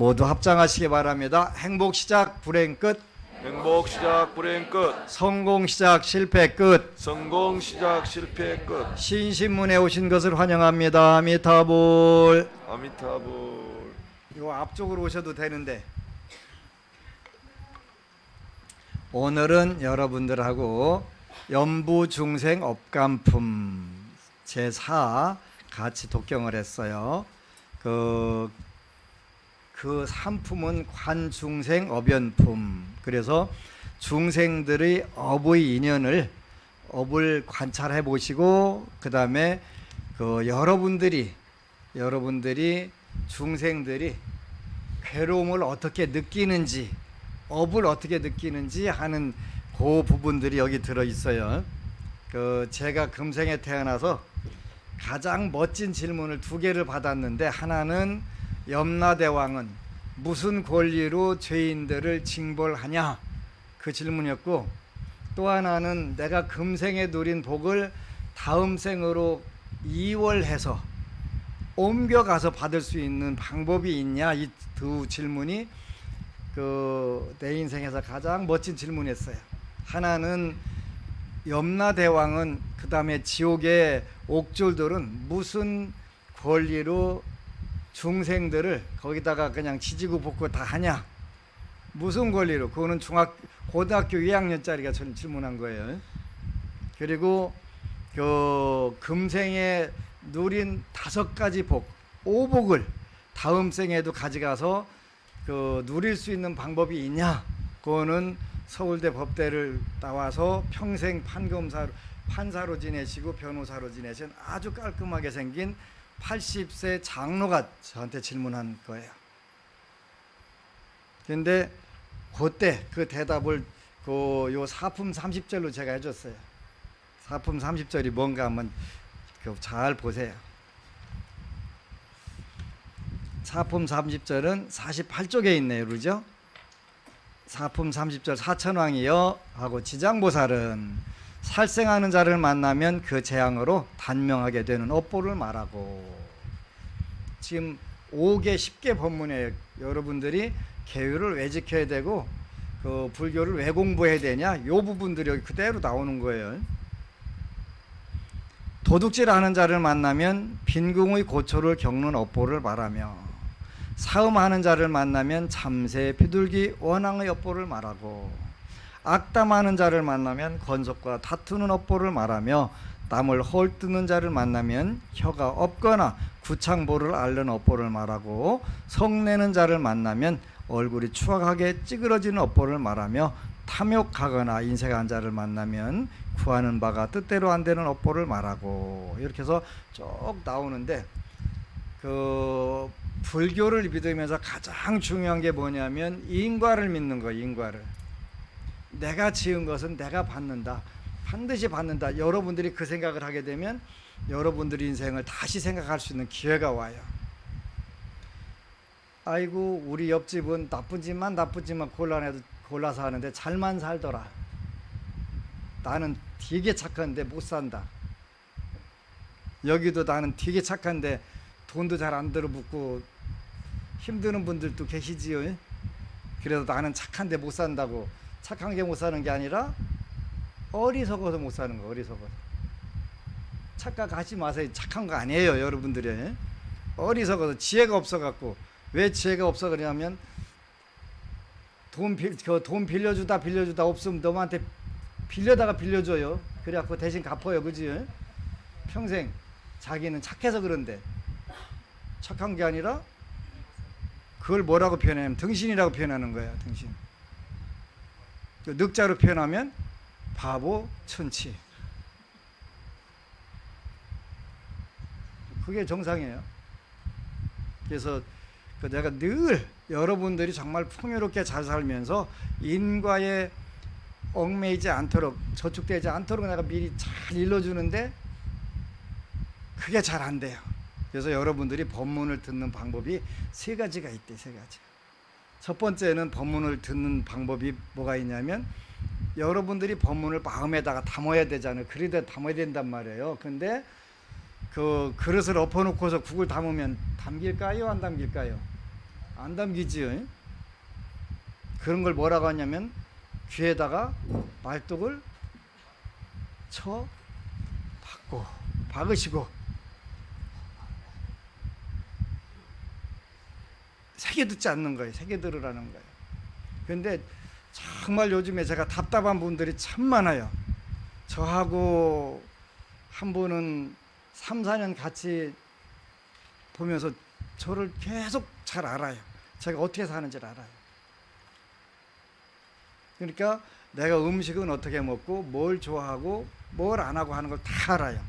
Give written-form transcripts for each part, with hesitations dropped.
모두 합장하시기 바랍니다. 행복 시작, 불행 끝. 행복 시작 불행 끝. 성공 시작, 실패 끝. 성공 시작 실패 끝. 신신문에 오신 것을 환영합니다. 아미타불. 아미타불. 요 앞쪽으로 오셔도 되는데 오늘은 여러분들하고 연부중생 업간품 제4 같이 독경을 했어요. 그 상품은 관중생 업연품. 그래서 중생들의 업의 인연을 업을 관찰해 보시고 그 다음에 여러분들이 중생들이 괴로움을 어떻게 느끼는지 업을 어떻게 느끼는지 하는 그 부분들이 여기 들어 있어요. 제가 금생에 태어나서 가장 멋진 질문을 두 개를 받았는데, 하나는 염라대왕은 무슨 권리로 죄인들을 징벌하냐, 그 질문이었고, 또 하나는 내가 금생에 누린 복을 다음 생으로 이월해서 옮겨가서 받을 수 있는 방법이 있냐, 이 두 질문이 내 인생에서 가장 멋진 질문이었어요. 하나는 염라대왕은 그 다음에 지옥의 옥졸들은 무슨 권리로 중생들을 거기다가 그냥 지지고 볶고 다 하냐, 무슨 권리로. 그거는 고등학교 2학년짜리가 저는 질문한 거예요. 그리고 금생에 누린 5가지 복, 5복을 다음 생에도 가져가서 누릴 수 있는 방법이 있냐. 그거는 서울대 법대를 나와서 평생 판사로 지내시고 변호사로 지내신 아주 깔끔하게 생긴 80세 장로가 저한테 질문한 거예요. 근데 그때 그 대답을 요 사품 30절로 제가 해줬어요. 사품 30절이 뭔가 한번 잘 보세요. 사품 30절은 48쪽에 있네요. 그러죠? 사품 30절 사천왕이여 하고 지장보살은 살생하는 자를 만나면 그 재앙으로 단명하게 되는 업보를 말하고, 지금 5개 10개 법문에 여러분들이 계율을 왜 지켜야 되고 불교를 왜 공부해야 되냐, 요 부분들이 여기 그대로 나오는 거예요. 도둑질하는 자를 만나면 빈궁의 고초를 겪는 업보를 말하며, 사음하는 자를 만나면 참새 비둘기 원앙의 업보를 말하고, 악담하는 자를 만나면 건석과 다투는 업보를 말하며, 땀을 헐뜯는 자를 만나면 혀가 없거나 구창보를 앓는 업보를 말하고, 성내는 자를 만나면 얼굴이 추악하게 찌그러지는 업보를 말하며, 탐욕하거나 인색한 자를 만나면 구하는 바가 뜻대로 안 되는 업보를 말하고, 이렇게 해서 쭉 나오는데, 불교를 믿으면서 가장 중요한 게 뭐냐면 인과를 믿는 거예요. 인과를. 내가 지은 것은 내가 받는다, 반드시 받는다. 여러분들이 그 생각을 하게 되면 여러분들의 인생을 다시 생각할 수 있는 기회가 와요. 아이고 우리 옆집은 나쁜 짓만 골라서 하는데 잘만 살더라. 나는 되게 착한데 못 산다. 여기도 나는 되게 착한데 돈도 잘 안 들어붙고 힘드는 분들도 계시지요. 그래서 나는 착한데 못 산다고. 착한 게 못 사는 게 아니라 어리석어서 못 사는 거. 어리석어서. 착각하지 마세요. 착한 거 아니에요, 여러분들이. 어리석어서, 지혜가 없어갖고. 왜 지혜가 없어 그러냐면 돈 빌려주다 없으면 너한테 빌려다가 빌려줘요. 그래갖고 대신 갚아요, 그지? 평생 자기는 착해서 그런데. 착한 게 아니라 그걸 뭐라고 표현하냐면 등신이라고 표현하는 거야. 등신. 늑자로 표현하면 바보, 천치. 그게 정상이에요. 그래서 내가 늘 여러분들이 정말 풍요롭게 잘 살면서 인과에 얽매이지 않도록, 저축되지 않도록 내가 미리 잘 일러주는데 그게 잘 안 돼요. 그래서 여러분들이 법문을 듣는 방법이 3가지가 있대. 3가지. 첫 번째는 법문을 듣는 방법이 뭐가 있냐면, 여러분들이 법문을 마음에다가 담아야 되잖아요. 그래도 담아야 된단 말이에요. 근데 그 그릇을 엎어놓고서 국을 담으면 담길까요? 안 담길까요? 안 담기지요. 그런 걸 뭐라고 하냐면 귀에다가 말뚝을 쳐 박으시고 새겨 듣지 않는 거예요. 새겨 들으라는 거예요. 그런데 정말 요즘에 제가 답답한 분들이 참 많아요. 저하고 한 분은 3, 4년 같이 보면서 저를 계속 잘 알아요. 제가 어떻게 사는지를 알아요. 그러니까 내가 음식은 어떻게 먹고 뭘 좋아하고 뭘 안 하고 하는 걸 다 알아요.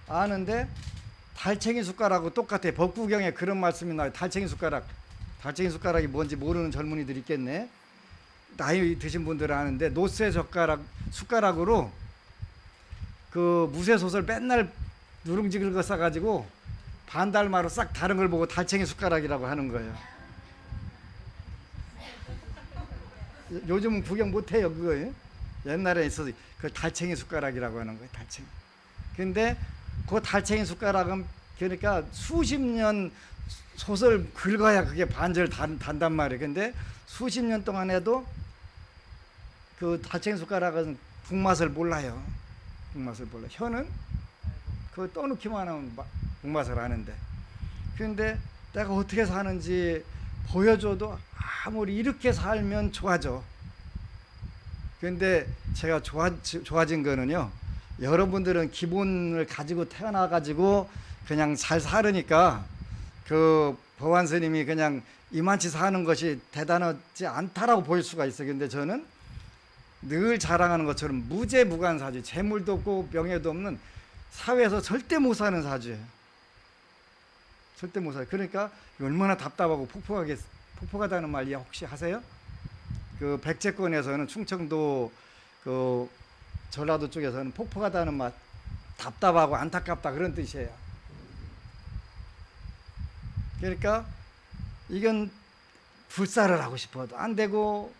아는데 달챙이 숟가락하고 똑같아요. 법구경에 그런 말씀이 나와요. 달챙이 숟가락. 달챙이 숟가락이 뭔지 모르는 젊은이들이 있겠네. 나이 드신 분들은 아는데 노쇠 숟가락으로 그 무쇠솥을 맨날 누룽지 긁어 싸가지고 반달마로 싹 다른 걸 보고 달챙이 숟가락이라고 하는 거예요. 요즘은 구경 못해요 그거예요. 옛날에 있어서 그 달챙이 숟가락이라고 하는 거예요. 달챙이. 근데 그 달챙이 숟가락은 그러니까 수십 년 솥을 긁어야 그게 반절 단단 말이에요. 근데 수십 년 동안 해도 그 달챙이 숟가락은 국맛을 몰라요. 국맛을 몰라. 혀는 그 떠놓기만 하면 국맛을 아는데. 그런데 내가 어떻게 사는지 보여줘도 아무리 이렇게 살면 좋아져. 그런데 제가 좋아진 거는요. 여러분들은 기본을 가지고 태어나가지고 그냥 잘 살으니까 그 법안 스님이 그냥 이만치 사는 것이 대단하지 않다라고 보일 수가 있어요. 근데 저는 늘 자랑하는 것처럼 무죄무간 사주, 재물도 없고 명예도 없는 사회에서 절대 못 사는 사주예요. 절대 못 살아요. 그러니까 얼마나 답답하고 폭폭하다는 말 혹시 하세요? 그 백제권에서는 충청도 그 전라도 쪽에서는 폭폭하다는 말 답답하고 안타깝다 그런 뜻이에요. 그러니까 이건 불사를 하고 싶어도 안 되고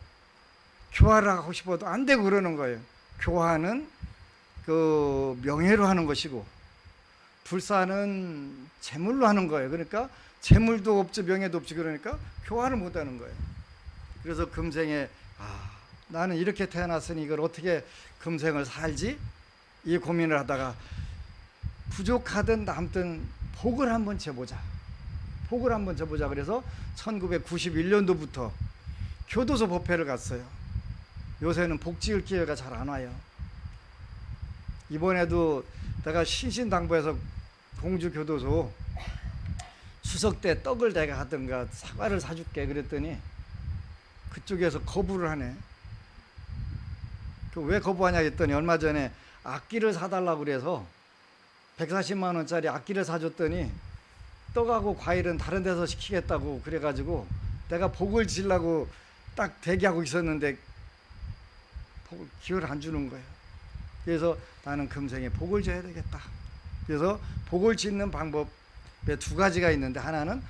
교화를 하고 싶어도 안 되고 그러는 거예요. 교화는 그 명예로 하는 것이고 불사는 재물로 하는 거예요. 그러니까 재물도 없지 명예도 없지 그러니까 교화를 못 하는 거예요. 그래서 금생에 나는 이렇게 태어났으니 이걸 어떻게 금생을 살지? 이 고민을 하다가 부족하든 남든 복을 한번 재보자. 복을 한번 재보자. 그래서 1991년도부터 교도소 법회를 갔어요. 요새는 복 지을 기회가 잘 안 와요. 이번에도 내가 신신당부해서 공주교도소 추석 때 떡을 내가 하든가 사과를 사줄게 그랬더니 그쪽에서 거부를 하네. 그 왜 거부하냐 했더니 얼마 전에 악기를 사달라고 그래서 140만 원짜리 악기를 사줬더니 떡하고 과일은 다른 데서 시키겠다고 그래가지고 내가 복을 지려고 딱 대기하고 있었는데 복을 기회를 안 주는 거예요. 그래서 나는 금생에 복을 줘야 되겠다. 그래서 복을 짓는 방법에 두 가지가 있는데 하나는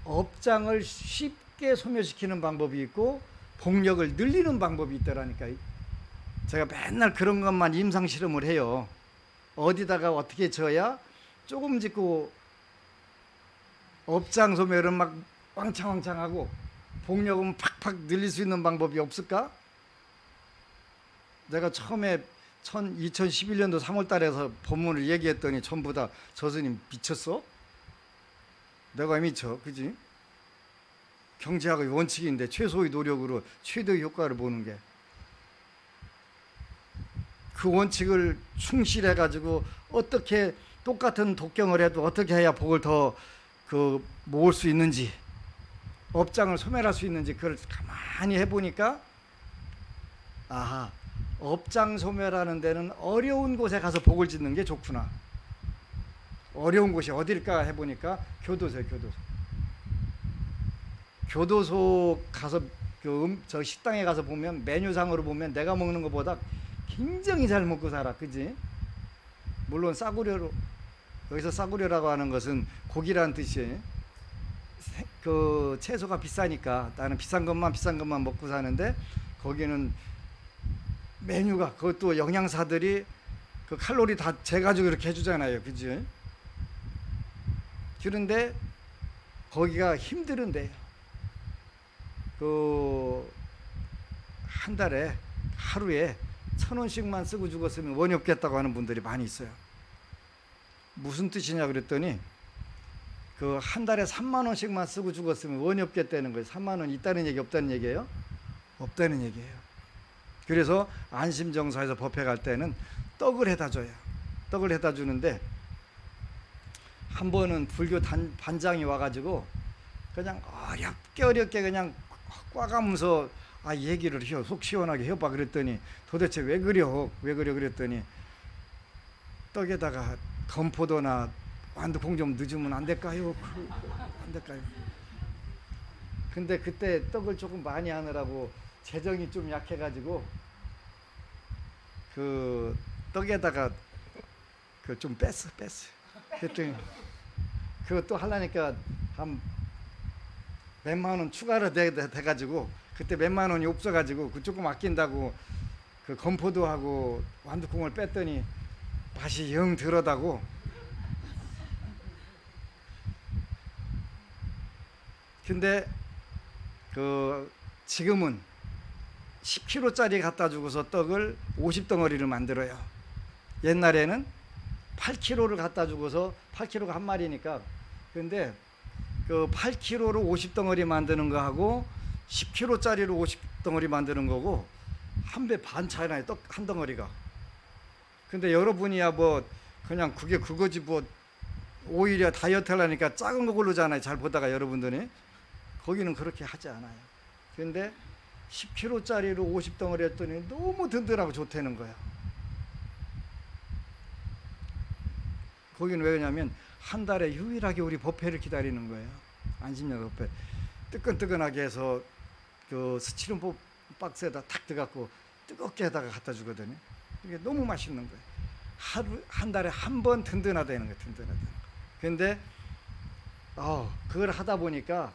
업장을 쉽게 소멸시키는 방법이 있고 복력을 늘리는 방법이 있더라니까요. 제가 맨날 그런 것만 임상 실험을 해요. 어디다가 어떻게 져야 조금 짓고 업장 소멸은 막 왕창왕창하고 복력은 팍팍 늘릴 수 있는 방법이 없을까? 내가 처음에 2011년도 3월 달에서 법문을 얘기했더니 전부 다 저 스님 미쳤어? 내가 미쳐, 그지? 경제학의 원칙인데 최소의 노력으로 최대의 효과를 보는 게 그 원칙을 충실해 가지고 어떻게 똑같은 독경을 해도 어떻게 해야 복을 더 모을 수 있는지 업장을 소멸할 수 있는지 그걸 가만히 해보니까 아하, 업장 소멸하는 데는 어려운 곳에 가서 복을 짓는 게 좋구나. 어려운 곳이 어딜까 해보니까 교도소예요. 교도소 가서 저 식당에 가서 보면 메뉴상으로 보면 내가 먹는 것보다 굉장히 잘 먹고 살아, 그지? 물론 싸구려로, 여기서 싸구려라고 하는 것은 고기라는 뜻이에요. 그 채소가 비싸니까 나는 비싼 것만 먹고 사는데 거기는 메뉴가 그것도 영양사들이 그 칼로리 다 재가지고 이렇게 해주잖아요, 그지? 그런데 거기가 힘들은데요. 그 한 달에 하루에 1,000원씩만 쓰고 죽었으면 원이 없겠다고 하는 분들이 많이 있어요. 무슨 뜻이냐 그랬더니 그 한 달에 3만 원씩만 쓰고 죽었으면 원이 없겠다는 거예요. 3만 원 있다는 얘기 없다는 얘기예요? 없다는 얘기예요. 그래서 안심정사에서 법회 갈 때는 떡을 해다 줘요. 떡을 해다 주는데 한 번은 불교 반장이 와가지고 그냥 어렵게 그냥 꽈가면서 얘기를 해요. 속 시원하게 해봐 그랬더니 도대체 왜 그려 그랬더니 떡에다가 건포도나 완두콩 좀 넣어주면 안 될까요? 안 될까요? 근데 그때 떡을 조금 많이 하느라고 재정이 좀 약해가지고 그 떡에다가 그 좀 뺐어. 그랬더니 그것도 하려니까 한 몇만 원 추가로 돼가지고 그때 몇만 원이 없어가지고 그 조금 아낀다고 그 건포도하고 완두콩을 뺐더니 맛이 영 덜하다고. 근데 그 지금은 10kg짜리 갖다 주고서 떡을 50덩어리를 만들어요. 옛날에는 8kg를 갖다 주고서 8kg가 한 마리니까. 근데 그 8kg로 50덩어리 만드는 거하고 10kg짜리로 50덩어리 만드는 거고 한 배 반 차이 나요. 떡 한 덩어리가. 근데 여러분이야 뭐 그냥 그게 그거지 뭐 오히려 다이어트 하려니까 작은 거 고르잖아요. 잘 보다가 여러분들이. 거기는 그렇게 하지 않아요. 근데 10kg짜리로 50덩어리 했더니 너무 든든하고 좋다는 거야. 거기는 왜 그러냐면 한 달에 유일하게 우리 법회를 기다리는 거예요. 안심령 법회. 뜨끈뜨끈하게 해서 그 스티로폼 박스에다 탁 들어갖고 뜨겁게 해다가 갖다 주거든요. 이게 너무 맛있는 거예요. 한 달에 한 번 든든하다는 거예요. 든든하다. 근데 그걸 하다 보니까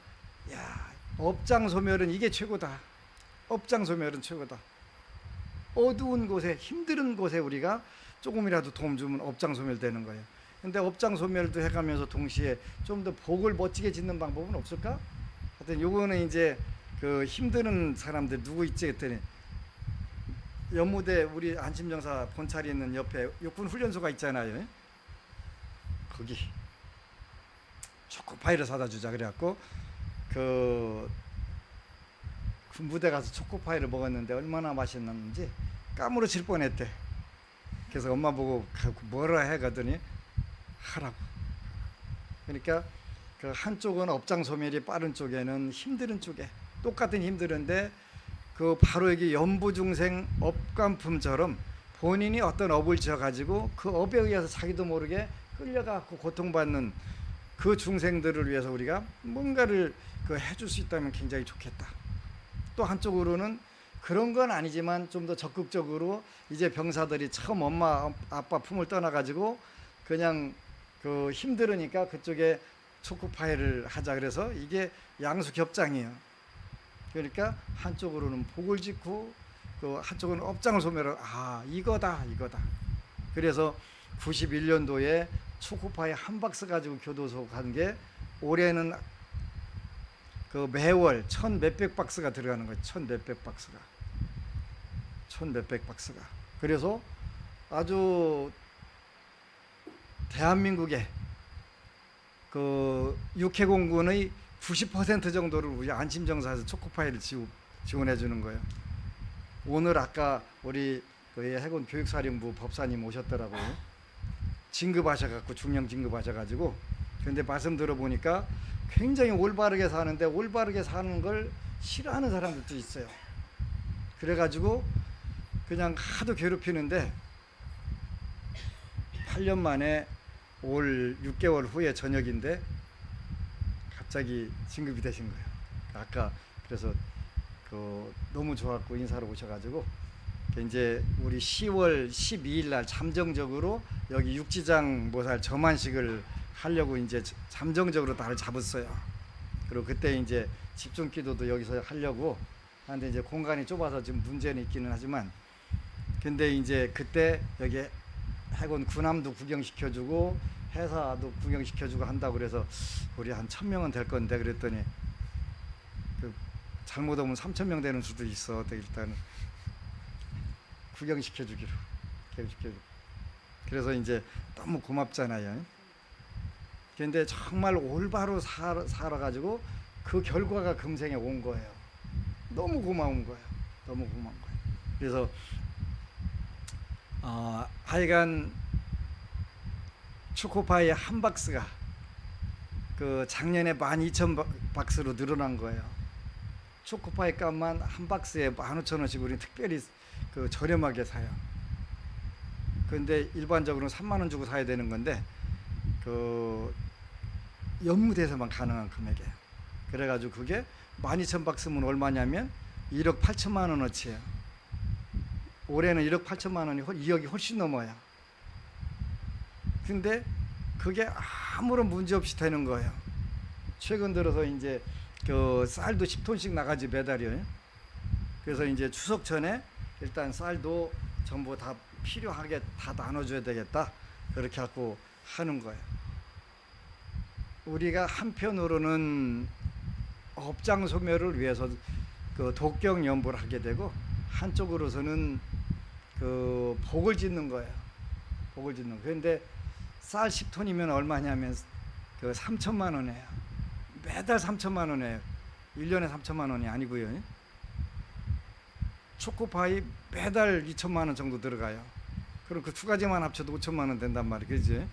업장소멸은 이게 최고다. 업장소멸은 최고다. 어두운 곳에 힘든 곳에 우리가 조금이라도 도움 주면 업장소멸 되는 거예요. 근데 업장소멸도 해가면서 동시에 좀 더 복을 멋지게 짓는 방법은 없을까? 하여튼 요거는 이제 그 힘드는 사람들 누구 있지 했더니 연무대 우리 안심정사 본찰이 있는 옆에 육군 훈련소가 있잖아요. 거기 초코파이를 사다 주자 그래갖고 그 군부대 가서 초코파이를 먹었는데 얼마나 맛있는지 까무러칠 뻔했대. 그래서 엄마 보고 뭐라 해가더니 하라고. 그러니까 그 한쪽은 업장소멸이 빠른 쪽에는 힘든 쪽에 똑같은 힘들은데 그 바로 여기 연부중생 업관품처럼 본인이 어떤 업을 지어가지고 그 업에 의해서 자기도 모르게 끌려가고 고통받는 그 중생들을 위해서 우리가 뭔가를 그 해줄 수 있다면 굉장히 좋겠다. 또 한쪽으로는 그런 건 아니지만 좀 더 적극적으로 이제 병사들이 처음 엄마 아빠 품을 떠나가지고 그냥 그 힘들으니까 그쪽에 초코파이를 하자 그래서 이게 양수겹장이에요. 그러니까 한쪽으로는 복을 짓고 그 한쪽은 업장을 소멸을 이거다. 그래서 91년도에 초코파이 한 박스 가지고 교도소 간 게 올해는 그 매월 1,000몇백 박스가 들어가는 거예요. 1,000몇백 박스가. 1,000몇백 박스가. 그래서 아주 대한민국의 그 육해공군의 90% 정도를 우리 안심정사에서 초코파이를 지원해 주는 거예요. 오늘 아까 우리 그 해군 교육사령부 법사님 오셨더라고요. 진급하셔갖고 중령 진급하셔가지고 근데 말씀 들어보니까 굉장히 올바르게 사는데 올바르게 사는 걸 싫어하는 사람들도 있어요. 그래가지고 그냥 하도 괴롭히는데 8년 만에 올 6개월 후에 전역인데 갑자기 진급이 되신 거예요. 아까 그래서 그 너무 좋았고 인사로 오셔가지고 이제 우리 10월 12일 날 잠정적으로 여기 육지장 모살 점안식을 하려고 이제 잠정적으로 나를 잡았어요. 그리고 그때 이제 집중기도도 여기서 하려고 하는데 이제 공간이 좁아서 지금 문제는 있기는 하지만 근데 이제 그때 여기 해군 군함도 구경시켜주고 해사도 구경시켜주고 한다고 그래서 우리 한 1,000명은 될 건데 그랬더니 그 잘못 오면 3,000명 되는 수도 있어. 일단은 구경시켜주기로. 그래서 이제 너무 고맙잖아요. 그런데 정말 올바로 살아가지고 그 결과가 금생에 온 거예요. 너무 고마운 거예요. 너무 고마운 거예요. 그래서 하여간 초코파이 한 박스가 그 작년에 12,000박스로 늘어난 거예요. 초코파이 값만 한 박스에 15,000원씩 우리 특별히 그 저렴하게 사요. 그런데 일반적으로는 3만 원 주고 사야 되는 건데 그 연무대에서만 가능한 금액이에요. 그래가지고 그게 12,000박스면 얼마냐면 1억 8천만 원어치예요. 올해는 1억 8천만 원이 2억이 훨씬 넘어요. 근데 그게 아무런 문제 없이 되는 거예요. 최근 들어서 이제 그 쌀도 10톤씩 나가지 매달이요. 그래서 이제 추석 전에 일단 쌀도 전부 다 필요하게 다 나눠줘야 되겠다. 그렇게 하고 하는 거예요. 우리가 한편으로는 업장 소멸을 위해서 그 독경 연부를 하게 되고 한쪽으로서는 그 복을 짓는 거예요. 복을 짓는 거. 그런데 쌀 10톤이면 얼마냐면 그 3천만 원이에요. 매달 3천만 원이에요. 1년에 3천만 원이 아니고요. 초코파이 매달 2천만 원 정도 들어가요. 그럼 그 두 가지만 합쳐도 5천만 원 된단 말이에요. 그지?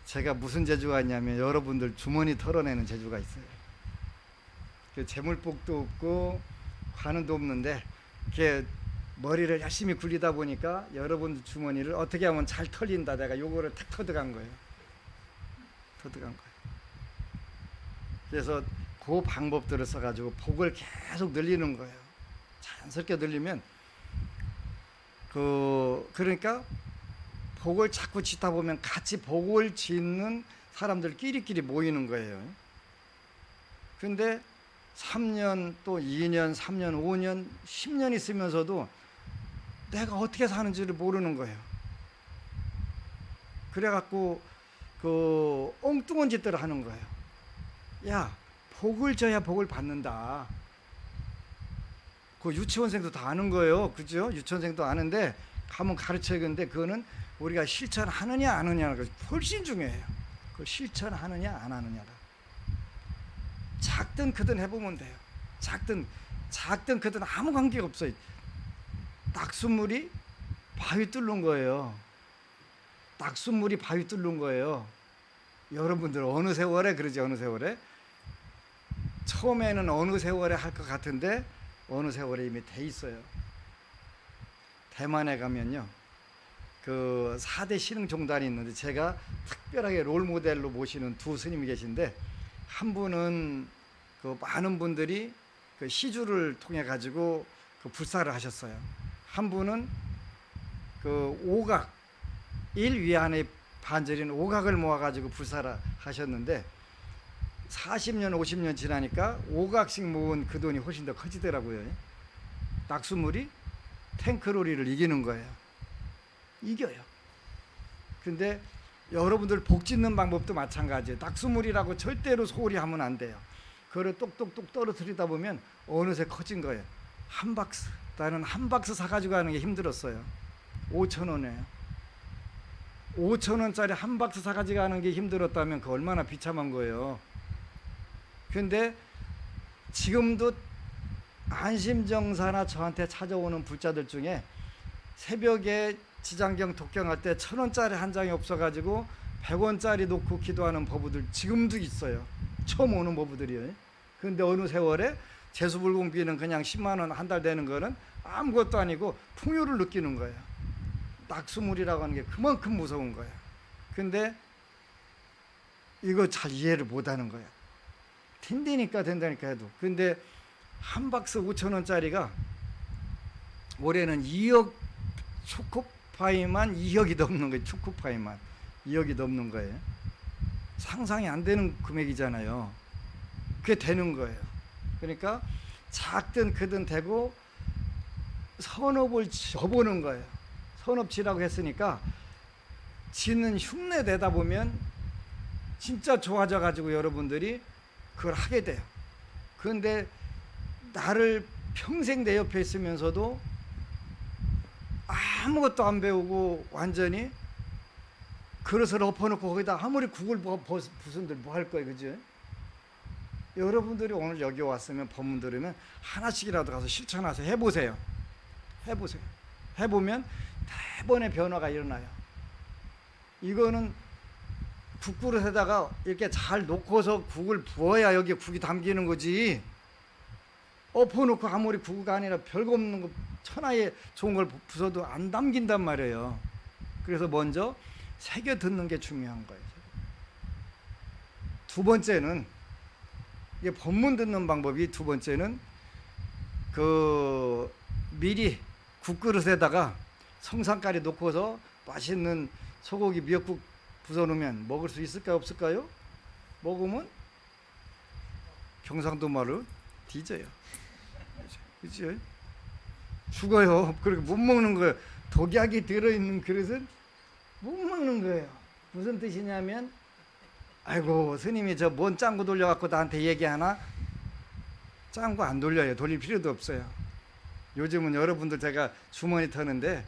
제가 무슨 재주가 있냐면 여러분들 주머니 털어내는 재주가 있어요. 그 재물복도 없고 관은도 없는데 이렇게 머리를 열심히 굴리다 보니까 여러분들 주머니를 어떻게 하면 잘 털린다. 내가 요거를 탁 터득한 거예요. 그래서 그 방법들을 써가지고 복을 계속 늘리는 거예요. 자연스럽게 늘리면 그러니까 복을 자꾸 짓다 보면 같이 복을 짓는 사람들끼리끼리 모이는 거예요. 근데 3년 또 2년, 3년, 5년, 10년 있으면서도 내가 어떻게 사는지를 모르는 거예요. 그래갖고 그 엉뚱한 짓들을 하는 거예요. 야, 복을 져야 복을 받는다. 그 유치원생도 다 아는 거예요. 그죠? 유치원생도 아는데 가면 가르쳐야겠는데 그거는 우리가 실천하느냐 안 하느냐가 훨씬 중요해요. 그걸 실천하느냐 안 하느냐가. 작든 크든 해보면 돼요. 작든 크든 아무 관계가 없어요. 낙숫물이 바위 뚫는 거예요. 낙숫물이 바위 뚫는 거예요. 여러분들 어느 세월에 그러지? 어느 세월에? 처음에는 어느 세월에 할 것 같은데 어느 세월에 이미 돼 있어요. 대만에 가면요, 그 4대 신흥종단이 있는데 제가 특별하게 롤 모델로 모시는 두 스님이 계신데 한 분은 그 많은 분들이 그 시주를 통해 가지고 그 불사를 하셨어요. 한 분은 그 오각 1위안의 반절인 오각을 모아 가지고 불사를 하셨는데 40년 50년 지나니까 오각씩 모은 그 돈이 훨씬 더 커지더라고요. 낙수물이 탱크로리를 이기는 거예요. 이겨요. 근데 여러분들 복 짓는 방법도 마찬가지예요. 낙수물이라고 절대로 소홀히 하면 안 돼요. 그걸 똑똑똑 떨어뜨리다 보면 어느새 커진 거예요. 한 박스. 나는 한 박스 사가지고 가는 게 힘들었어요. 5,000원이에요. 5,000원짜리 한 박스 사가지고 가는 게 힘들었다면 그 얼마나 비참한 거예요. 근데 지금도 안심정사나 저한테 찾아오는 불자들 중에 새벽에 지장경 독경할 때 1,000원짜리 한 장이 없어가지고 100원짜리 놓고 기도하는 법부들 지금도 있어요. 처음 오는 법부들이에요. 근데 어느 세월에 재수불공비는 그냥 10만 원 한 달 되는 거는 아무것도 아니고 풍요를 느끼는 거예요. 낙수물이라고 하는 게 그만큼 무서운 거예요. 근데 이거 잘 이해를 못하는 거예요. 된다니까 해도. 근데 한 박스 5,000원짜리가 올해는 2억, 초코파이만 2억이 넘는 거예요. 초코파이만 2억이 넘는 거예요. 상상이 안 되는 금액이잖아요. 그게 되는 거예요. 그러니까 작든 크든 되고 선업을 져보는 거예요. 선업지라고 했으니까 지는 흉내 내다 보면 진짜 좋아져 가지고 여러분들이 그걸 하게 돼요. 그런데 나를 평생 내 옆에 있으면서도 아무것도 안 배우고 완전히 그릇을 엎어놓고 거기다 아무리 국을 부순들 뭐 할 거예요, 그죠? 여러분들이 오늘 여기 왔으면 법문 들으면 하나씩이라도 가서 실천하세요. 해보세요. 해보세요. 해보면 대번의 변화가 일어나요. 이거는 국그릇에다가 이렇게 잘 놓고서 국을 부어야 여기 국이 담기는 거지. 엎어놓고 아무리 국가 아니라 별거 없는 거 천하에 좋은 걸 부숴도 안 담긴단 말이에요. 그래서 먼저 새겨 듣는 게 중요한 거예요. 두 번째는 이게 법문 듣는 방법이 두 번째는 그 미리 국그릇에다가 성상가리 놓고서 맛있는 소고기 미역국 부숴놓으면 먹을 수 있을까요, 없을까요? 먹으면 경상도 말로 뒤져요. 그죠? 죽어요. 그렇게 못 먹는 거예요. 독약이 들어있는 그릇은 못 먹는 거예요. 무슨 뜻이냐면, 아이고 스님이 저 뭔 짱구 돌려갖고 나한테 얘기하나? 짱구 안 돌려요. 돌릴 필요도 없어요. 요즘은 여러분들 제가 주머니 터는데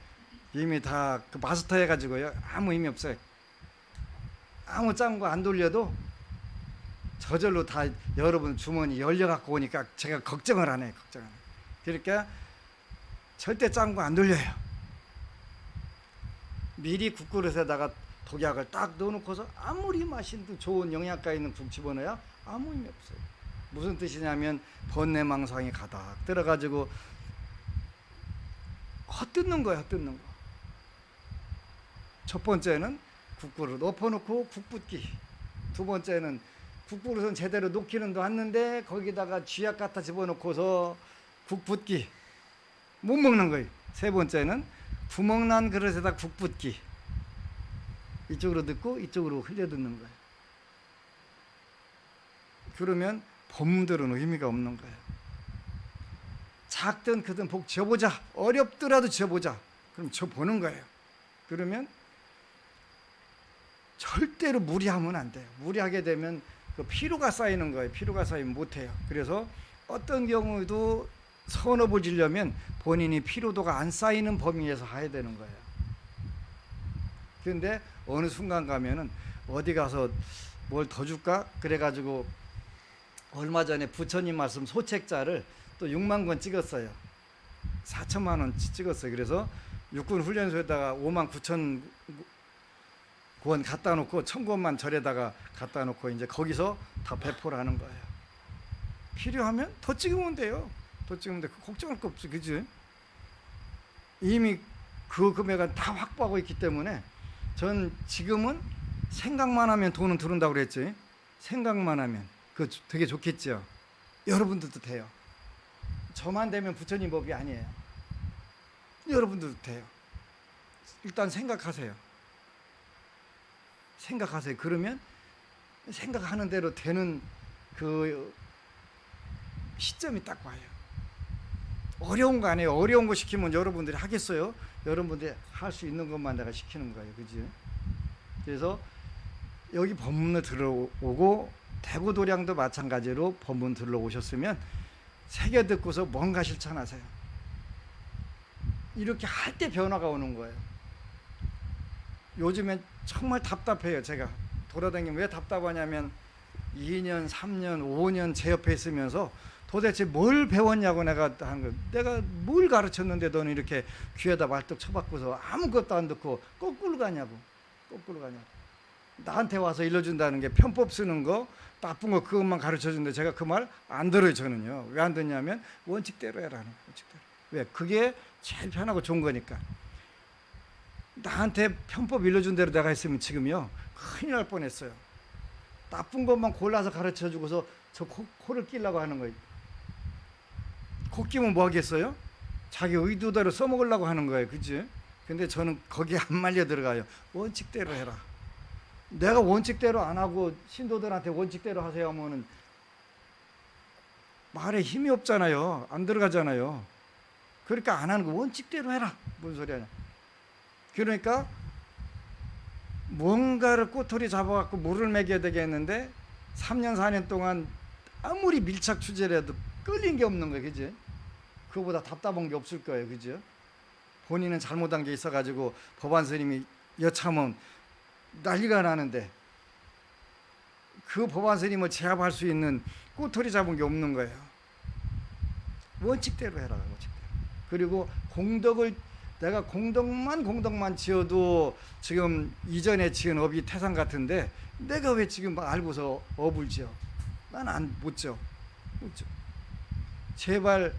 이미 다 그 마스터 해가지고요. 아무 의미 없어요. 아무 짱구 안 돌려도 저절로 다 여러분 주머니 열려갖고 오니까 제가 걱정을 안 해요. 걱정을 안 해요. 그러니까 절대 짱구 안 돌려요. 미리 국그릇에다가 독약을 딱 넣어놓고서 아무리 맛있는 좋은 영양가 있는 국 집어넣어야 아무 의미 없어요. 무슨 뜻이냐면 번뇌망상이 가닥 들어가지고 헛뜯는 거예요. 헛뜯는 거. 첫 번째는 국그릇 엎어놓고 국 붓기. 두 번째는 국그릇은 제대로 놓기는 놨는데 거기다가 쥐약 갖다 집어넣고서 국 붓기. 못 먹는 거예요. 세 번째는 구멍난 그릇에다 국 붓기. 이쪽으로 듣고 이쪽으로 흘려 듣는 거예요. 그러면 법문들은 의미가 없는 거예요. 작든 크든 복 지어보자. 어렵더라도 지어보자. 그럼 지어보는 거예요. 그러면 절대로 무리하면 안 돼요. 무리하게 되면 그 피로가 쌓이는 거예요. 피로가 쌓이면 못해요. 그래서 어떤 경우도 선업을 지려면 본인이 피로도가 안 쌓이는 범위에서 해야 되는 거예요. 그런데 어느 순간 가면은 어디 가서 뭘 더 줄까? 그래가지고 얼마 전에 부처님 말씀 소책자를 또 6만 권 찍었어요. 4천만 원 찍었어요. 그래서 육군 훈련소에다가 5만 9천 권 갖다 놓고 1,000권만 절에다가 갖다 놓고 이제 거기서 다 배포를 하는 거예요. 필요하면 더 찍으면 돼요. 더 찍으면 돼. 걱정할 거 없어, 그지? 이미 그 금액은 다 확보하고 있기 때문에 전 지금은 생각만 하면 돈은 들어온다고 그랬지. 생각만 하면 그거 되게 좋겠죠. 여러분들도 돼요. 저만 되면 부처님 법이 아니에요. 여러분들도 돼요. 일단 생각하세요. 생각하세요. 그러면 생각하는 대로 되는 그 시점이 딱 와요. 어려운 거 아니에요. 어려운 거 시키면 여러분들이 하겠어요? 여러분들이 할 수 있는 것만 내가 시키는 거예요. 그지? 그래서 여기 법문을 들어오고 대구도량도 마찬가지로 법문 들러오셨으면 새겨 듣고서 뭔가 실천하세요. 이렇게 할 때 변화가 오는 거예요. 요즘엔 정말 답답해요. 제가 돌아다니면 왜 답답하냐면 2년, 3년, 5년 제 옆에 있으면서 도대체 뭘 배웠냐고 내가 한 거. 내가 뭘 가르쳤는데 너는 이렇게 귀에다 말뚝 쳐박고서 아무것도 안 듣고 거꾸로 가냐고. 거꾸로 가냐고. 나한테 와서 일러준다는 게 편법 쓰는 거, 나쁜 거 그것만 가르쳐주는데 제가 그 말 안 들어요. 저는요. 왜 안 듣냐면 원칙대로 해라는 거예요. 원칙대로. 왜? 그게 제일 편하고 좋은 거니까. 나한테 편법 일러준 대로 내가 했으면 지금요 큰일 날 뻔했어요. 나쁜 것만 골라서 가르쳐주고서 저 코를 끼려고 하는 거예요. 코 끼면 뭐 하겠어요? 자기 의도대로 써먹으려고 하는 거예요. 그치? 근데 저는 거기에 안 말려 들어가요. 원칙대로 해라. 내가 원칙대로 안 하고 신도들한테 원칙대로 하세요 하면은 말에 힘이 없잖아요. 안 들어가잖아요. 그러니까 안 하는 거. 원칙대로 해라. 뭔 소리 하냐. 그러니까 뭔가를 꼬투리 잡아갖고 물을 먹여야 되겠는데 3년 4년 동안 아무리 밀착 취재라도 끌린 게 없는 거예요, 그죠? 그거보다 답답한 게 없을 거예요, 그죠? 본인은 잘못한 게 있어가지고 법안 스님이 여차하면 난리가 나는데 그 법안 스님을 제압할 수 있는 꼬투리 잡은 게 없는 거예요. 원칙대로 해라, 원칙대로. 그리고 공덕을 내가 공덕만 지어도 지금 이전에 지은 업이 태산 같은데 내가 왜 지금 막 알고서 업을 지어? 난 못 지어. 못 지어. 제발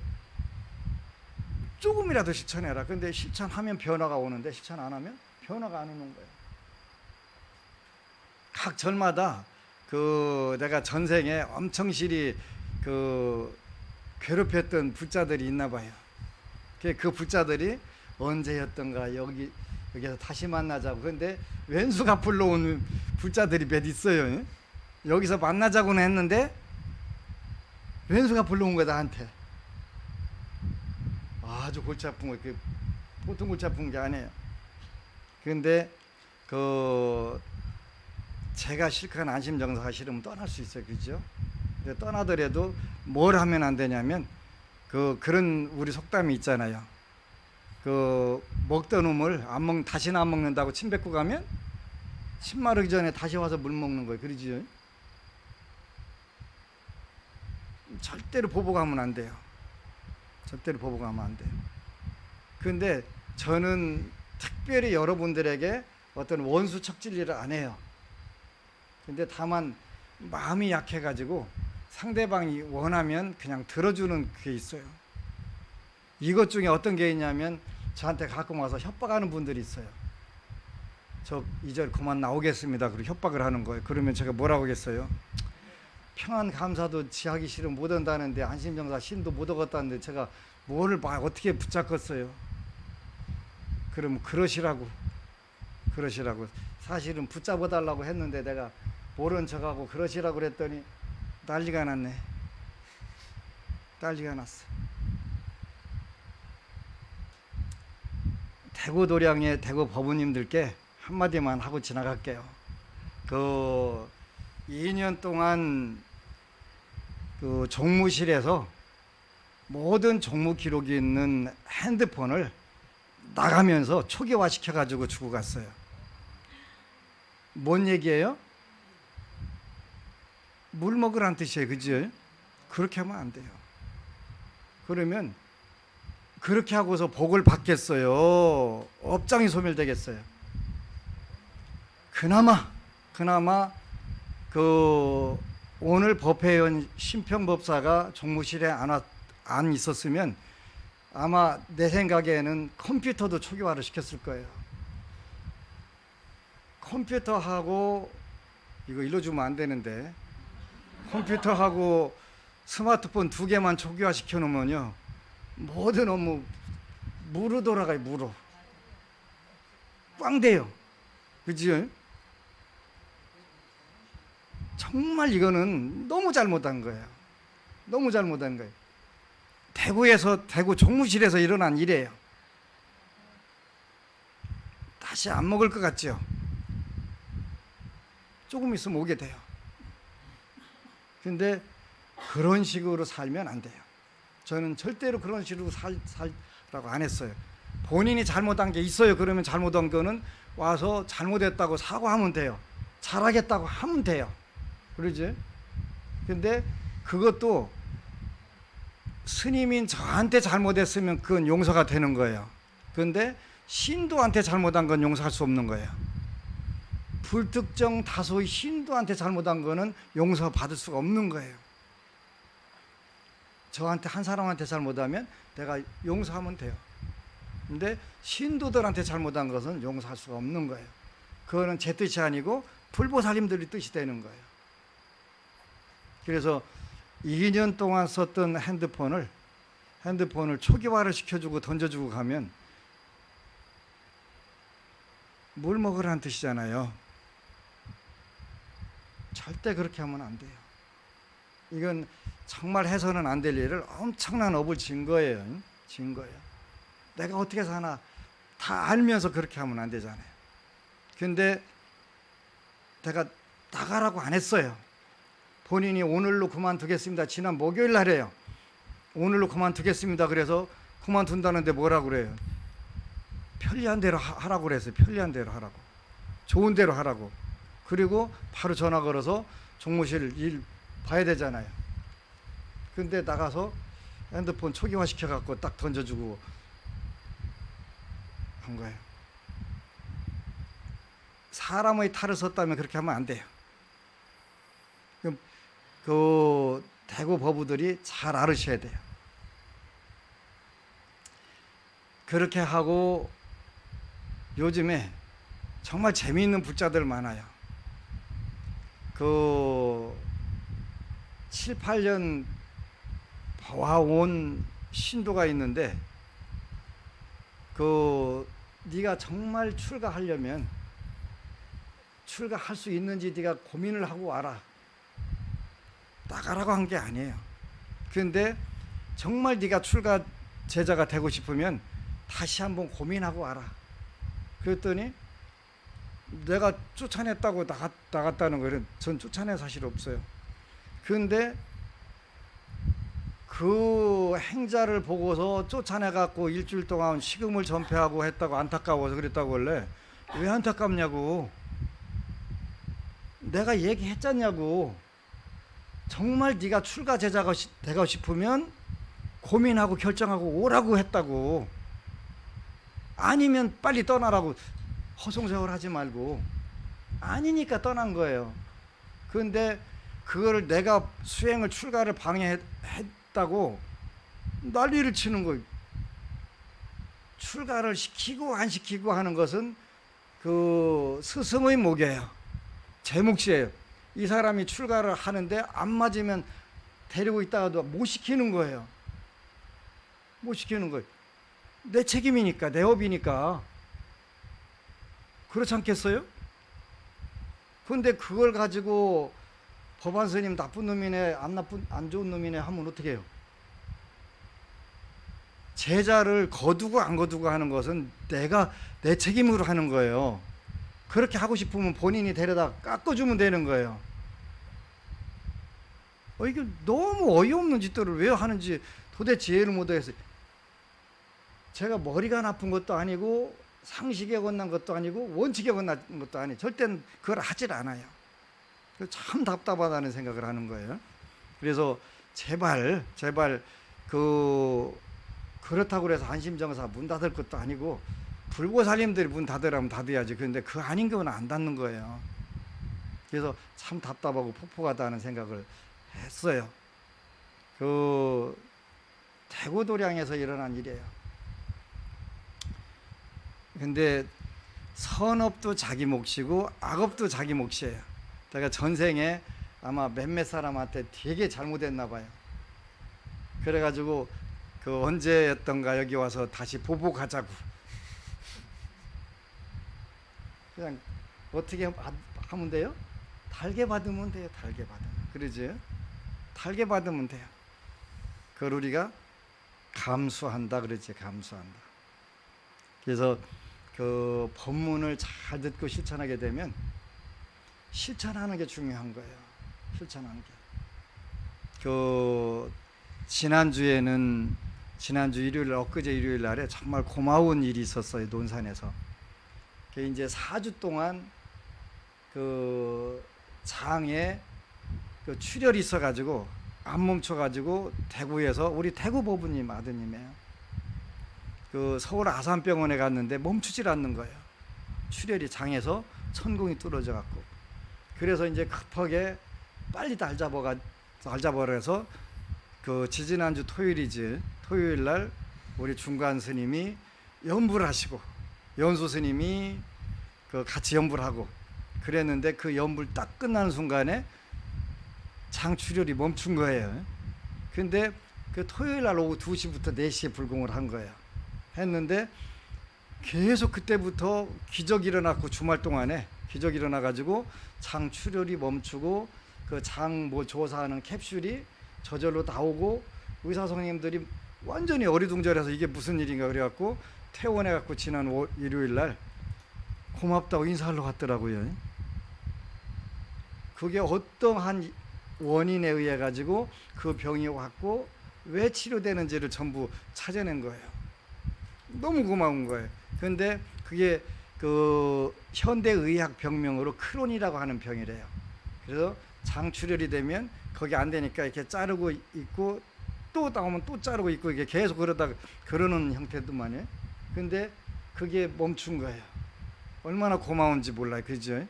조금이라도 실천해라. 근데 실천하면 변화가 오는데 실천 안 하면 변화가 안 오는 거예요. 각 절마다 그 내가 전생에 엄청 실이 그 괴롭혔던 불자들이 있나 봐요. 그 불자들이 언제였던가 여기서 다시 만나자고. 근데 왼수 갚으러 온 불자들이 몇 있어요. 여기서 만나자고는 했는데 왼수 갚으러 온 거야, 나한테. 아주 골치 아픈 거, 보통 골치 아픈 게 아니에요. 근데 제가 실컷 안심정사가 싫으면 떠날 수 있어요, 그죠? 근데 떠나더라도 뭘 하면 안 되냐면 그런 우리 속담이 있잖아요. 먹던 놈을 다시는 안 먹는다고 침 뱉고 가면 침 마르기 전에 다시 와서 물 먹는 거예요, 그러지요? 절대로 보복하면 안 돼요. 절대로 보복하면 안 돼요. 근데 저는 특별히 여러분들에게 어떤 원수 척질일을 안 해요. 근데 다만 마음이 약해가지고 상대방이 원하면 그냥 들어주는 게 있어요. 이것 중에 어떤 게 있냐면 저한테 가끔 와서 협박하는 분들이 있어요. 저 이제 그만 나오겠습니다. 그리고 협박을 하는 거예요. 그러면 제가 뭐라고 하겠어요? 평안 감사도 지하기 싫으면 못 온다는데 안심정사 신도 못 오겠다는데 제가 뭐를 어떻게 붙잡겠어요? 그러면 그러시라고. 사실은 붙잡아달라고 했는데 내가 모른 척하고 그러시라고 그랬더니 난리가 났네. 난리가 났어. 대구 도량의 대구 법우님들께 한마디만 하고 지나갈게요. 2년 동안 종무실에서 모든 종무 기록이 있는 핸드폰을 나가면서 초기화 시켜가지고 주고 갔어요. 뭔 얘기예요? 물 먹으란 뜻이에요, 그죠? 그렇게 하면 안 돼요. 그러면 그렇게 하고서 복을 받겠어요? 업장이 소멸되겠어요? 그나마 오늘 법회의원 심평법사가 종무실에 안 있었으면 아마 내 생각에는 컴퓨터도 초기화를 시켰을 거예요. 컴퓨터하고 이거 일러주면 안 되는데 컴퓨터하고 스마트폰 2개만 초기화 시켜놓으면요 모든 업무 무로 돌아가요. 무로 꽝 돼요. 그죠? 정말 이거는 너무 잘못한 거예요. 너무 잘못한 거예요. 대구 종무실에서 일어난 일이에요. 다시 안 먹을 것 같죠? 조금 있으면 오게 돼요. 근데 그런 식으로 살면 안 돼요. 저는 절대로 그런 식으로 살라고 안 했어요. 본인이 잘못한 게 있어요. 그러면 잘못한 거는 와서 잘못했다고 사과하면 돼요. 잘하겠다고 하면 돼요. 그러지? 근데 그것도 스님인 저한테 잘못했으면 그건 용서가 되는 거예요. 그런데 신도한테 잘못한 건 용서할 수 없는 거예요. 불특정 다소의 신도한테 잘못한 거는 용서받을 수가 없는 거예요. 저한테 한 사람한테 잘못하면 내가 용서하면 돼요. 근데 신도들한테 잘못한 것은 용서할 수가 없는 거예요. 그거는 제 뜻이 아니고 불보살님들의 뜻이 되는 거예요. 그래서 2년 동안 썼던 핸드폰을 초기화를 시켜주고 던져주고 가면 물 먹으라는 뜻이잖아요. 절대 그렇게 하면 안 돼요. 이건 정말 해서는 안 될 일을 엄청난 업을 진 거예요. 내가 어떻게 사나 다 알면서 그렇게 하면 안 되잖아요. 근데 내가 나가라고 안 했어요. 본인이 오늘로 그만두겠습니다. 지난 목요일 날에요. 오늘로 그만두겠습니다. 그래서 그만둔다는데 뭐라고 그래요? 편리한 대로 하라고 그랬어요. 편리한 대로 하라고. 좋은 대로 하라고. 그리고 바로 전화 걸어서 종무실 일 봐야 되잖아요. 근데 나가서 핸드폰 초기화 시켜갖고 딱 던져주고 한 거예요. 사람의 탈을 썼다면 그렇게 하면 안 돼요. 그 대구 법우들이 잘 알으셔야 돼요. 그렇게 하고 요즘에 정말 재미있는 불자들 많아요. 그 7, 8년 봐온 신도가 있는데 그 네가 정말 출가하려면 출가할 수 있는지 네가 고민을 하고 와라. 나가라고 한 게 아니에요. 그런데 정말 네가 출가 제자가 되고 싶으면 다시 한번 고민하고 와라. 그랬더니 내가 쫓아냈다고 나갔다는 거는 전 쫓아낸 사실 없어요. 그런데 그 행자를 보고서 쫓아내갖고 일주일 동안 식음을 전폐하고 했다고 안타까워서 그랬다고 원래 왜 안타깝냐고 내가 얘기했잖냐고. 정말 네가 출가 제자가 되고 싶으면 고민하고 결정하고 오라고 했다고. 아니면 빨리 떠나라고 허송세월 하지 말고. 아니니까 떠난 거예요. 그런데 그거를 내가 수행을 출가를 방해했다고 난리를 치는 거예요. 출가를 시키고 안 시키고 하는 것은 그 스승의 몫이에요. 제 몫이에요. 이 사람이 출가를 하는데 안 맞으면 데리고 있다가도 못 시키는 거예요. 못 시키는 거예요. 내 책임이니까, 내 업이니까. 그렇지 않겠어요? 그런데 그걸 가지고 법안 스님 나쁜 놈이네, 안 좋은 놈이네 하면 어떻게 해요? 제자를 거두고 안 거두고 하는 것은 내가 내 책임으로 하는 거예요. 그렇게 하고 싶으면 본인이 데려다 깎아주면 되는 거예요. 이게 너무 어이없는 짓들을 왜 하는지 도대체 이해를 못하겠어요. 제가 머리가 나쁜 것도 아니고 상식에 어긋난 것도 아니고 원칙에 어긋난 것도 아니에요. 절대 그걸 하질 않아요. 참 답답하다는 생각을 하는 거예요. 그래서 제발 그렇다고 해서 안심정사 문 닫을 것도 아니고 불보살님들이 문 닫으라면 닫아야지. 그런데 그 아닌 경우는 안 닫는 거예요. 그래서 참 답답하고 폭폭하다는 생각을 했어요. 그 대구 도량에서 일어난 일이에요. 근데 선업도 자기 몫이고 악업도 자기 몫이에요. 내가 전생에 아마 몇몇 사람한테 되게 잘못했나 봐요. 그래가지고 그 언제였던가 여기 와서 다시 보복하자고. 그냥 어떻게 하면 돼요? 달게 받으면 돼요. 달게 받으면. 그러지? 달게 받으면 돼요. 그걸 우리가 감수한다 그러지. 감수한다. 그래서 그 법문을 잘 듣고 실천하게 되면 실천하는 게 중요한 거예요. 실천하는 게. 그 지난주 일요일, 엊그제 일요일 날에 정말 고마운 일이 있었어요. 논산에서. 그 이제 4주 동안 그 장에 그 출혈이 있어가지고 안 멈춰가지고 대구에서 우리 대구 법우님 아드님이에요. 그 서울 아산병원에 갔는데 멈추질 않는 거예요. 출혈이 장에서 천공이 뚫어져 갖고. 그래서 이제 급하게 빨리 날 잡아라 해서 그 지지난주 토요일 날 우리 중간 스님이 연부를 하시고 연수 스님이 그 같이 연부를 하고 그랬는데 그 연부를 딱 끝나는 순간에 장 출혈이 멈춘 거예요. 근데 그 토요일 날 오후 2시부터 4시에 불공을 한 거예요. 했는데 계속 그때부터 기적이 일어났고 주말 동안에 기적이 일어나가지고 장 출혈이 멈추고 그 장 뭐 조사하는 캡슐이 저절로 나오고 의사 선생님들이 완전히 어리둥절해서 이게 무슨 일인가 그래갖고 퇴원해갖고 지난 일요일 날 고맙다고 인사하러 갔더라고요. 그게 어떠한 원인에 의해 가지고 그 병이 왔고 왜 치료되는지를 전부 찾아낸 거예요. 너무 고마운 거예요. 그런데 그게 그 현대의학 병명으로 크론이라고 하는 병이래요. 그래서 장출혈이 되면 거기 안 되니까 이렇게 자르고 있고 또 나오면 또 자르고 있고 이게 계속 그러는 형태도만요. 근데 그게 멈춘 거예요. 얼마나 고마운지 몰라요. 그죠?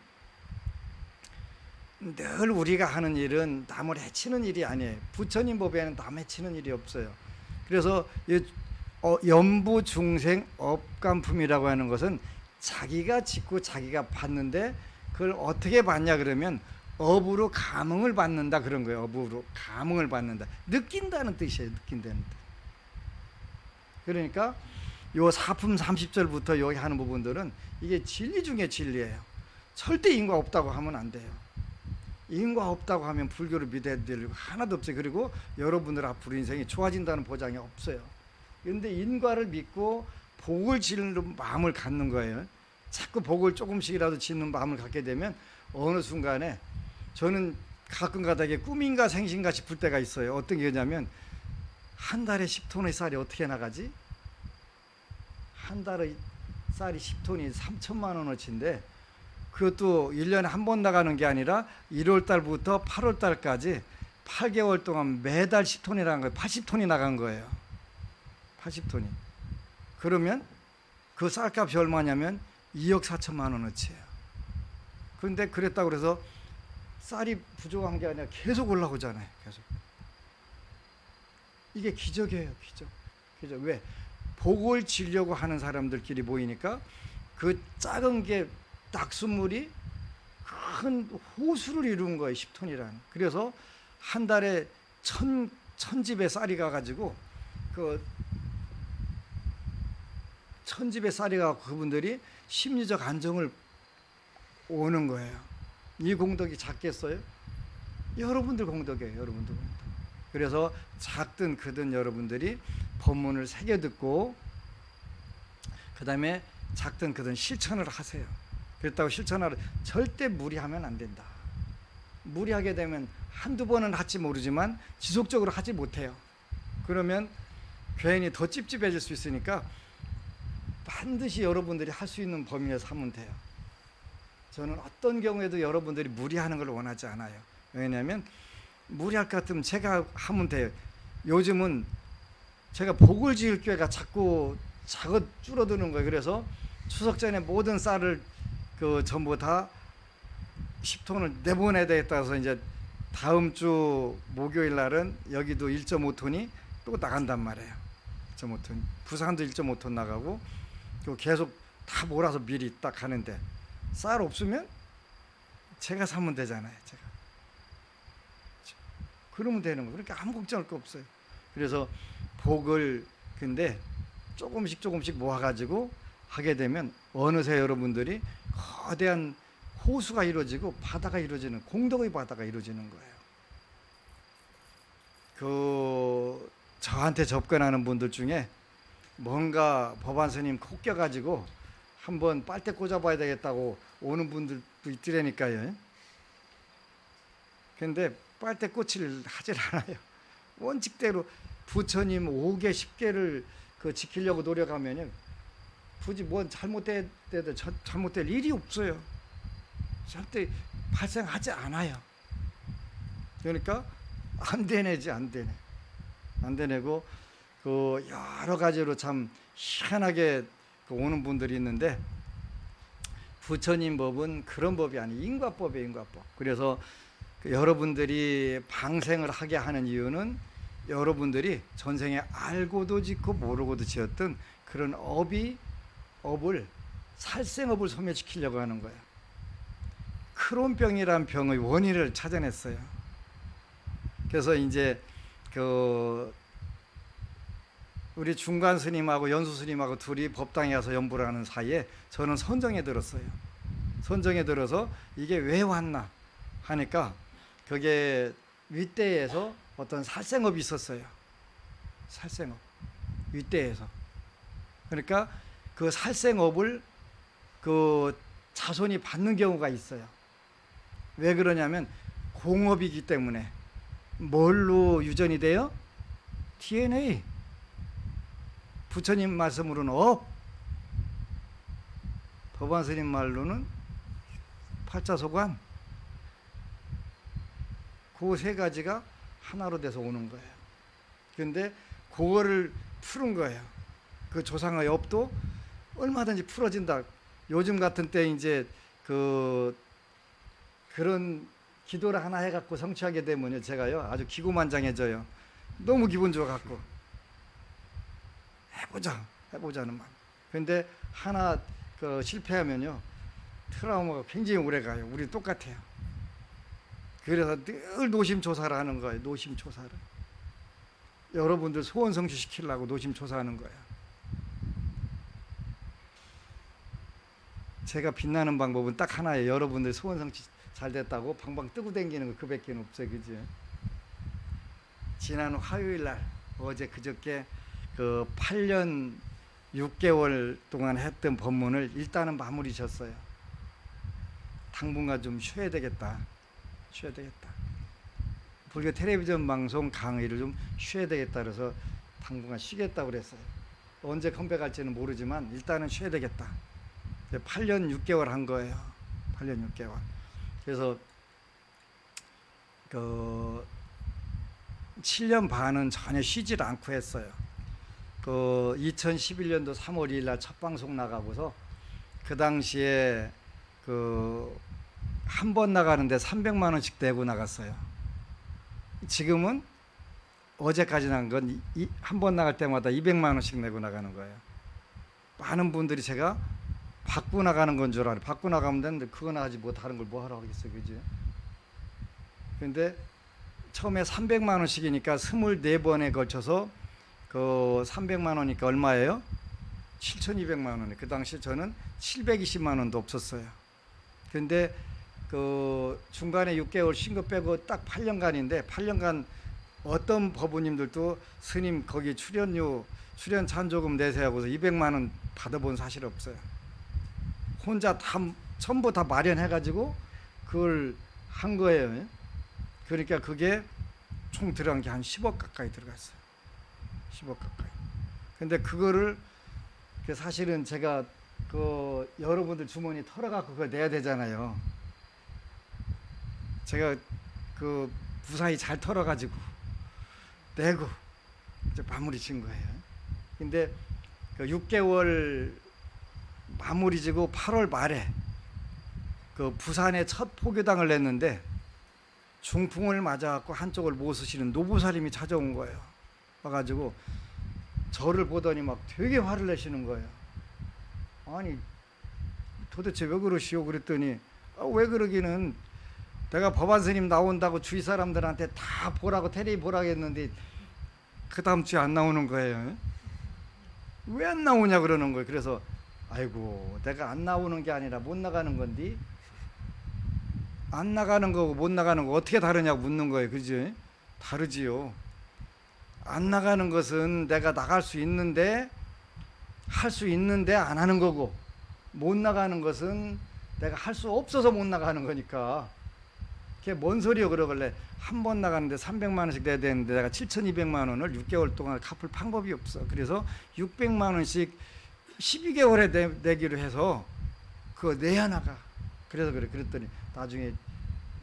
늘 우리가 하는 일은 남을 해치는 일이 아니에요. 부처님 법에는 남 해치는 일이 없어요. 그래서 연부중생 업간품이라고 하는 것은 자기가 짓고 자기가 받는데 그걸 어떻게 받냐 그러면 업으로 감흥을 받는다 그런 거예요. 업으로 감흥을 받는다. 느낀다는 뜻이에요. 느낀다는 뜻. 그러니까 요 사품 30절부터 여기 하는 부분들은 이게 진리 중에 진리예요. 절대 인과 없다고 하면 안 돼요. 인과 없다고 하면 불교를 믿어야 될 이유가 하나도 없어요. 그리고 여러분들 앞으로 인생이 좋아진다는 보장이 없어요. 그런데 인과를 믿고 복을 짓는 마음을 갖는 거예요. 자꾸 복을 조금씩이라도 짓는 마음을 갖게 되면 어느 순간에 저는 가끔 가다가 꿈인가 생신가 싶을 때가 있어요. 어떤 게 그러냐면 한 달에 10톤의 쌀이 어떻게 나가지? 한 달에 쌀이 10톤이 3천만 원어치인데 그것도 1년에 한 번 나가는 게 아니라 1월 달부터 8월 달까지 8개월 동안 매달 10톤이라는 거예요. 80톤이 나간 거예요. 80톤이. 그러면 그 쌀값이 얼마냐면 2억 4천만 원어치예요. 그런데 그랬다고 그래서 쌀이 부족한 게 아니라 계속 올라오잖아요. 계속. 이게 기적이에요. 기적. 기적. 왜? 복을 지려고 하는 사람들끼리 모이니까 그 작은 게 낙수물이 큰 호수를 이룬 거예요. 10톤이라는. 그래서 한 달에 천 집에 쌀이 가가지고 그 천 집에 쌀이 가고 그분들이 심리적 안정을 오는 거예요. 이 공덕이 작겠어요? 여러분들 공덕이에요. 여러분들 공덕. 그래서 작든 크든 여러분들이 법문을 새겨 듣고 그 다음에 작든 크든 실천을 하세요. 그렇다고 실천하러 절대 무리하면 안 된다. 무리하게 되면 한두 번은 할지 모르지만 지속적으로 하지 못해요. 그러면 괜히 더 찝찝해질 수 있으니까 반드시 여러분들이 할 수 있는 범위에서 하면 돼요. 저는 어떤 경우에도 여러분들이 무리하는 걸 원하지 않아요. 왜냐하면 무리할 것 같으면 제가 하면 돼요. 요즘은 제가 복을 지을 기회가 자꾸 줄어드는 거예요. 그래서 추석 전에 모든 쌀을 전부 다 10톤을 내보내야 되겠다 해서 이제 다음 주 목요일 날은 여기도 1.5톤이 또 나간단 말이에요. 1.5톤. 부산도 1.5톤 나가고 계속 다 몰아서 미리 딱 하는데 쌀 없으면 제가 사면 되잖아요. 제가. 그러면 되는 거예요. 그러니까 아무 걱정할 거 없어요. 그래서 복을 근데 조금씩 모아가지고 하게 되면 어느새 여러분들이 거대한 호수가 이루어지고 바다가 이루어지는 공덕의 바다가 이루어지는 거예요. 저한테 접근하는 분들 중에 뭔가 법안 스님 콕 껴가지고 한번 빨대 꽂아봐야 되겠다고 오는 분들도 있더라니까요. 근데 빨대 꽂힐 하질 않아요. 원칙대로 부처님 5개 10개를 지키려고 노력하면요 굳이 뭔 잘못될 일이 없어요. 절대 발생하지 않아요. 그러니까 안 되네지 안 되내고 여러 가지로 참 희한하게 오는 분들이 있는데 부처님 법은 그런 법이 아니에요. 인과법이에요. 인과법. 그래서 여러분들이 방생을 하게 하는 이유는 여러분들이 전생에 알고도 짓고 모르고도 지었던 그런 업을 살생업을 소멸시키려고 하는 거예요. 크론병이란 병의 원인을 찾아냈어요. 그래서 이제 우리 중관 스님하고 연수 스님하고 둘이 법당에 가서 연부를 하는 사이에 저는 선정에 들었어요. 선정에 들어서 이게 왜 왔나 하니까 그게 윗대에서 어떤 살생업이 있었어요. 살생업. 윗대에서. 그러니까 그 살생업을 자손이 받는 경우가 있어요. 왜 그러냐면 공업이기 때문에 뭘로 유전이 돼요? DNA. 부처님 말씀으로는 업, 법안 스님 말로는 팔자소관. 그 세 가지가 하나로 돼서 오는 거예요. 그런데 그거를 푸는 거예요. 그 조상의 업도 얼마든지 풀어진다. 요즘 같은 때 이제 그런 기도를 하나 해갖고 성취하게 되면요, 제가요 아주 기고만장해져요. 너무 기분 좋아갖고 해보자는 마음. 그런데 하나 실패하면요 트라우마가 굉장히 오래 가요. 우리 똑같아요. 그래서 늘 노심초사를 하는 거예요. 노심초사를. 여러분들 소원 성취시키려고 노심초사하는 거예요. 제가 빛나는 방법은 딱 하나예요. 여러분들 소원 성취 잘 됐다고 방방 뜨고 댕기는 거 그밖에 없어요. 그죠? 지난 화요일 날 어제 그저께 8년 6개월 동안 했던 법문을 일단은 마무리 졌어요. 당분간 좀 쉬어야 되겠다. 불교 텔레비전 방송 강의를 좀 쉬어야 되겠다 그래서 당분간 쉬겠다고 그랬어요. 언제 컴백할지는 모르지만 일단은 쉬어야 되겠다. 8년 6개월 한 거예요. 8년 6개월. 그래서 7년 반은 전혀 쉬질 않고 했어요. 2011년도 3월 2일 날 첫 방송 나가고서 그 당시에 한 번 나가는데 300만 원씩 내고 나갔어요. 지금은 어제까지 난 건 한 번 나갈 때마다 200만 원씩 내고 나가는 거예요. 많은 분들이 제가 받고 나가는 건 줄 알아요. 받고 나가면 되는데 그거 나가지 뭐 다른 걸 뭐 하라고 하겠어요. 그지? 그런데 처음에 300만 원씩이니까 24번에 걸쳐서 300만 원이니까 얼마예요? 7,200만 원이에요. 그 당시 저는 720만 원도 없었어요. 그런데 중간에 6개월 쉰 거 빼고 딱 8년간인데 8년간 어떤 법우님들도 스님 거기 출연 찬조금 내세요 하고서 200만 원 받아본 사실 없어요. 혼자 전부 다 마련해가지고 그걸 한 거예요. 그러니까 그게 총 들어간 게 한 10억 가까이 들어갔어요. 10억 가까이. 근데 그거를 사실은 제가 여러분들 주머니 털어갖고 그걸 내야 되잖아요. 제가 무사히 잘 털어가지고 내고 이제 마무리 진 거예요. 근데 6개월 마무리 지고 8월 말에 부산에 첫 포교당을 냈는데 중풍을 맞아갖고 한쪽을 못 쓰시는 노부사님이 찾아온 거예요. 와가지고 저를 보더니 막 되게 화를 내시는 거예요. 아니 도대체 왜 그러시오? 그랬더니 왜 그러기는 내가 법안 스님 나온다고 주위 사람들한테 다 보라고 텔레비 보라고 했는데 그 다음 주에 안 나오는 거예요. 왜 안 나오냐 그러는 거예요. 그래서 아이고 내가 안 나오는 게 아니라 못 나가는 건데 안 나가는 거고 못 나가는 거 어떻게 다르냐고 묻는 거예요. 그죠? 다르지요. 안 나가는 것은 내가 나갈 수 있는데 할 수 있는데 안 하는 거고 못 나가는 것은 내가 할 수 없어서 못 나가는 거니까 그게 뭔 소리요? 그러길래 한 번 나가는데 300만 원씩 내야 되는데 내가 7,200만 원을 6개월 동안 갚을 방법이 없어. 그래서 600만 원씩 12개월에 내기로 해서 그거 내야 나가. 그래서 그랬더니 나중에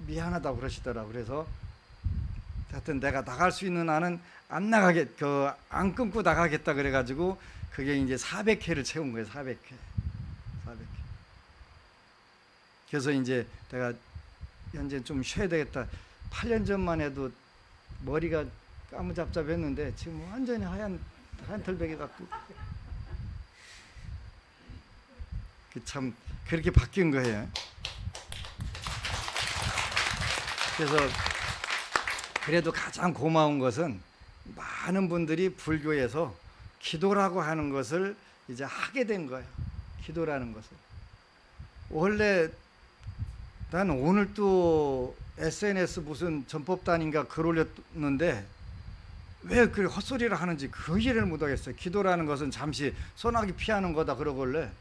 미안하다고 그러시더라고. 그래서 하여튼 내가 나갈 수 있는 한은 안 나가게 안 끊고 나가겠다 그래가지고 그게 이제 400회를 채운 거예요. 400회. 그래서 이제 내가 현재 좀 쉬어야 되겠다. 8년 전만 해도 머리가 까무잡잡했는데 지금 완전히 하얀 털베개 같고 참 그렇게 바뀐 거예요. 그래서 그래도 가장 고마운 것은 많은 분들이 불교에서 기도라고 하는 것을 이제 하게 된 거예요. 기도라는 것을. 원래 난 오늘 또 SNS 무슨 전법단인가 글 올렸는데 왜 그렇게 헛소리를 하는지 그 이해를 못하겠어요. 기도라는 것은 잠시 소나기 피하는 거다 그러길래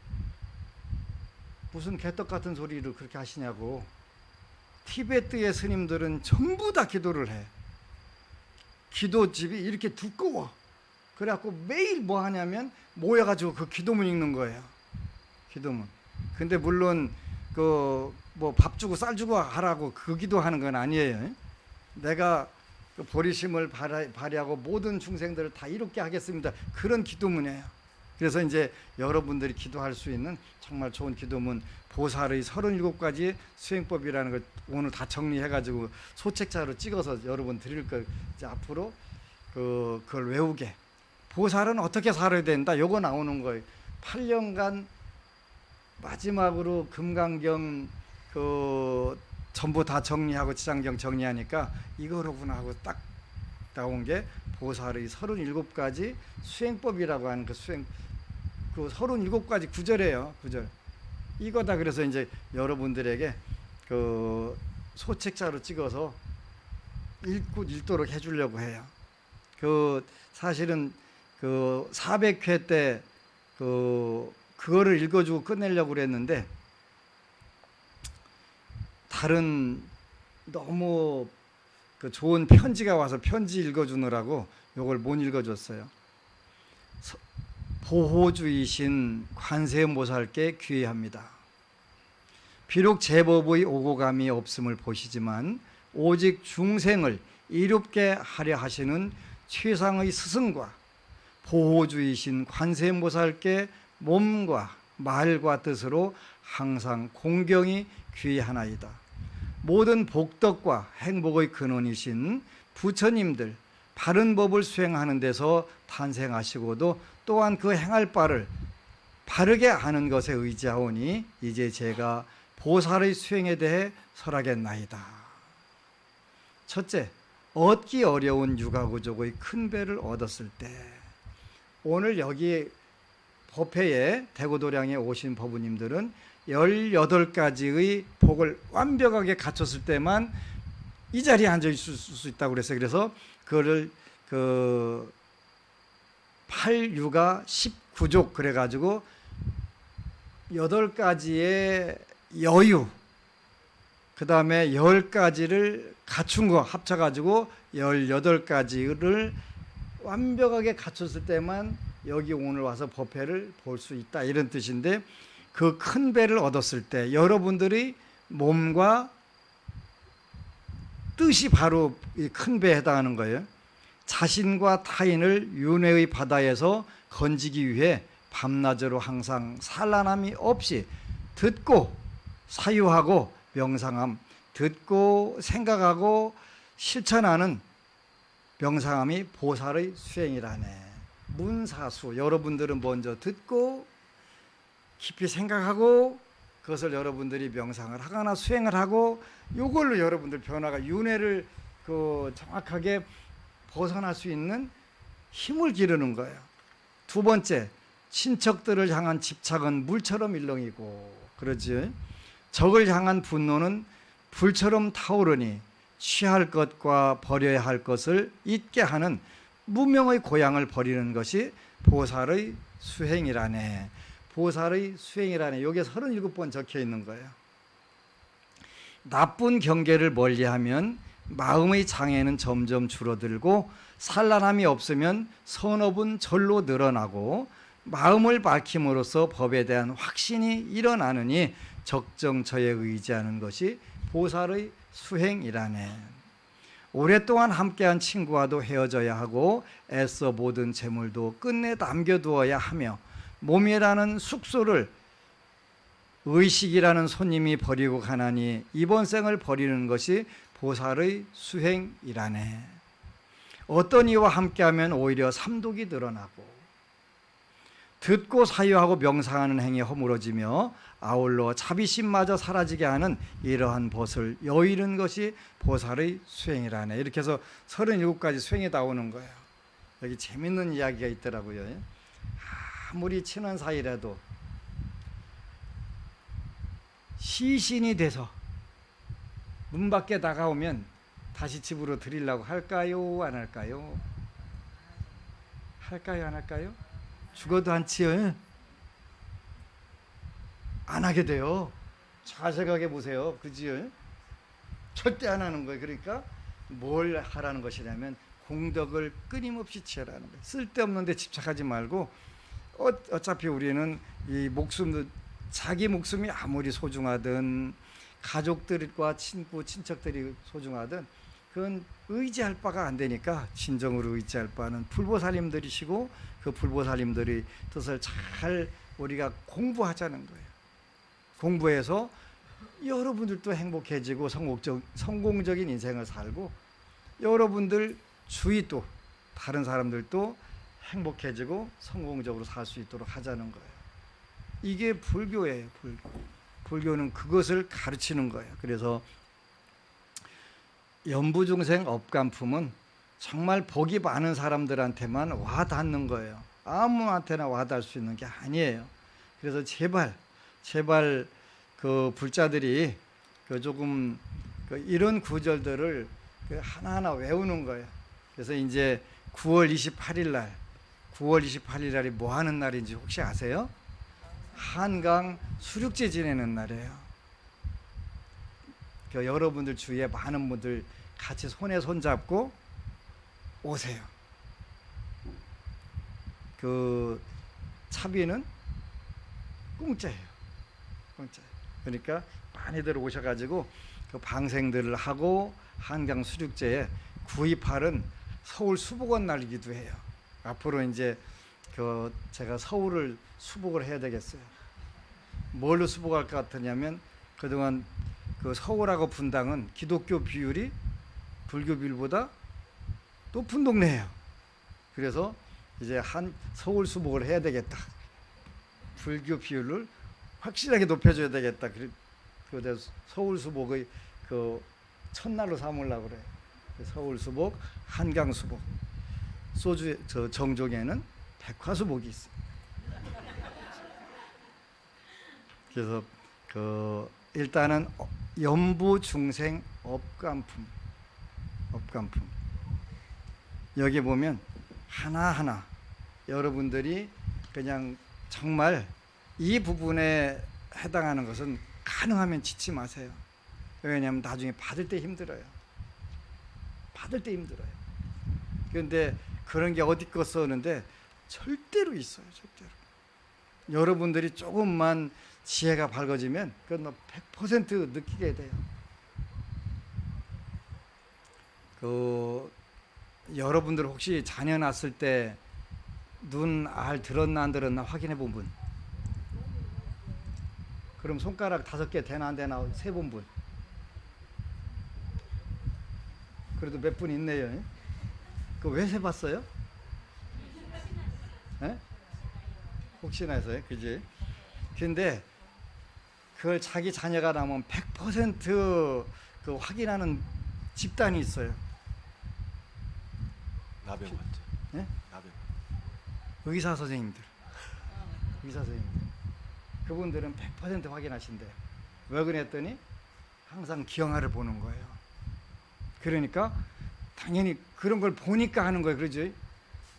무슨 개떡 같은 소리를 그렇게 하시냐고. 티베트의 스님들은 전부 다 기도를 해. 기도집이 이렇게 두꺼워. 그래갖고 매일 뭐 하냐면 모여가지고 그 기도문 읽는 거예요. 기도문. 근데 물론 그 뭐 밥 주고 쌀 주고 하라고 그 기도하는 건 아니에요. 내가 그 보리심을 발휘하고 모든 중생들을 다 이롭게 하겠습니다. 그런 기도문이에요. 그래서 이제 여러분들이 기도할 수 있는 정말 좋은 기도문 보살의 37가지 수행법이라는 걸 오늘 다 정리해가지고 소책자로 찍어서 여러분 드릴 걸 이제 앞으로 그걸 외우게. 보살은 어떻게 살아야 된다. 요거 나오는 거예요. 8년간 마지막으로 금강경 전부 다 정리하고 지장경 정리하니까 이거로구나 하고 딱 나온 게 보살의 37가지 수행법이라고 하는 그 수행 그 37가지 구절이에요. 구절. 이거다. 그래서 이제 여러분들에게 그 소책자로 찍어서 읽도록 해주려고 해요. 그 사실은 그 400회 때 그거를 읽어주고 끝내려고 그랬는데 다른 너무 그 좋은 편지가 와서 편지 읽어주느라고 요걸 못 읽어줬어요. 보호주이신 관세음보살께 귀의합니다. 비록 제법의 오고감이 없음을 보시지만 오직 중생을 이롭게 하려 하시는 최상의 스승과 보호주이신 관세음보살께 몸과 말과 뜻으로 항상 공경이 귀하나이다. 모든 복덕과 행복의 근원이신 부처님들 바른 법을 수행하는 데서 탄생하시고도 또한 그 행할 바를 바르게 아는 것에 의지하오니 이제 제가 보살의 수행에 대해 설하겠나이다. 첫째, 얻기 어려운 육아구족의 큰 배를 얻었을 때, 오늘 여기 법회에 대구도량에 오신 법우님들은 18가지의 복을 완벽하게 갖췄을 때만 이 자리에 앉아 있을 수 있다고 그랬어요. 그래서 그거를 8유가 19족 그래가지고 8가지의 여유, 그 다음에 10가지를 갖춘 거 합쳐가지고 18가지를 완벽하게 갖췄을 때만 여기 오늘 와서 법회를 볼 수 있다, 이런 뜻인데, 그 큰 배를 얻었을 때 여러분들이 몸과 뜻이 바로 이 큰 배에 해당하는 거예요. 자신과 타인을 윤회의 바다에서 건지기 위해 밤낮으로 항상 산란함이 없이 듣고 사유하고 명상함, 듣고 생각하고 실천하는 명상함이 보살의 수행이라네. 문사수, 여러분들은 먼저 듣고 깊이 생각하고 그것을 여러분들이 명상을 하거나 수행을 하고, 이걸로 여러분들 변화가, 윤회를 정확하게 벗어날 수 있는 힘을 기르는 거예요. 두 번째, 친척들을 향한 집착은 물처럼 일렁이고, 그러지. 적을 향한 분노는 불처럼 타오르니 취할 것과 버려야 할 것을 잊게 하는 무명의 고향을 버리는 것이 보살의 수행이라네. 보살의 수행이라네. 여기에 37번 적혀 있는 거예요. 나쁜 경계를 멀리하면 마음의 장애는 점점 줄어들고, 산란함이 없으면 선업은 절로 늘어나고, 마음을 밝힘으로써 법에 대한 확신이 일어나느니 적정처에 의지하는 것이 보살의 수행이라네. 오랫동안 함께한 친구와도 헤어져야 하고, 애써 모든 재물도 끝내 남겨두어야 하며, 몸이라는 숙소를 의식이라는 손님이 버리고 가나니 이번 생을 버리는 것이 보살의 수행이라네. 어떤 이와 함께하면 오히려 삼독이 늘어나고, 듣고 사유하고 명상하는 행위 허물어지며 아울러 자비심마저 사라지게 하는 이러한 벗을 여의는 것이 보살의 수행이라네. 이렇게 해서 37가지 수행이 나오는 거예요. 여기 재밌는 이야기가 있더라고요. 아무리 친한 사이라도 시신이 돼서 문 밖에 나가오면 다시 집으로 들이려고 할까요? 안 할까요? 할까요? 안 할까요? 죽어도 않지요. 안 하게 돼요. 잘 생각해 보세요. 그지요? 절대 안 하는 거예요. 그러니까 뭘 하라는 것이냐면 공덕을 끊임없이 취하라는 거예요. 쓸데없는 데 집착하지 말고 어차피 우리는 이 목숨도 자기 목숨이 아무리 소중하든 가족들과 친구 친척들이 소중하든 그건 의지할 바가 안 되니까 진정으로 의지할 바는 불보살님들이시고 그 불보살님들의 뜻을 잘 우리가 공부하자는 거예요. 공부해서 여러분들도 행복해지고 성공적인 인생을 살고 여러분들 주위 또 다른 사람들도 행복해지고 성공적으로 살 수 있도록 하자는 거예요. 이게 불교예요. 불교는 그것을 가르치는 거예요. 그래서 연부중생 업간품은 정말 복이 많은 사람들한테만 와닿는 거예요. 아무한테나 와닿을 수 있는 게 아니에요. 그래서 제발 그 불자들이 그 조금 이런 구절들을 하나하나 외우는 거예요. 그래서 이제 9월 28일 날이 뭐 하는 날인지 혹시 아세요? 한강 수륙제 지내는 날이에요. 여러분들 주위에 많은 분들 같이 손에 손 잡고 오세요. 그 차비는 공짜예요. 그러니까 많이들 오셔가지고 그 방생들을 하고 한강 수륙제에 928은 서울 수복원 날이기도 해요. 앞으로 이제 제가 서울을 수복을 해야 되겠어요. 뭘로 수복할 것 같으냐면 그동안 그 서울하고 분당은 기독교 비율이 불교 비율보다 높은 동네예요. 그래서 이제 서울 수복을 해야 되겠다. 불교 비율을 확실하게 높여줘야 되겠다. 그래서 서울 수복의 그 첫날로 삼으려고 그래요. 서울 수복, 한강 수복. 소주 정종에는 백화수복이 있어요. 그래서 일단은 연부중생 업간품 여기 보면 하나하나 여러분들이 그냥 정말 이 부분에 해당하는 것은 가능하면 짓지 마세요. 왜냐하면 나중에 받을 때 힘들어요. 그런데 그런 게 어디 거 써는데 절대로 있어요. 절대로. 여러분들이 조금만 지혜가 밝아지면 그건 100% 느끼게 돼요. 여러분들 혹시 자녀 낳았을 때 눈 알 들었나 안 들었나 확인해 본 분? 그럼 손가락 5개 되나 안 되나 세본 분? 그래도 몇 분 있네요. 그거 왜 세봤어요? 네? 혹시나 해서요, 그지? 근데 그걸 자기 자녀가 나면 100% 그 확인하는 집단이 있어요. 나병 맞죠? 네? 나병. 의사 선생님들. 그분들은 100% 확인하신대요. 왜 그랬더니 항상 기형아를 보는 거예요. 그러니까 당연히 그런 걸 보니까 하는 거예요. 그러지?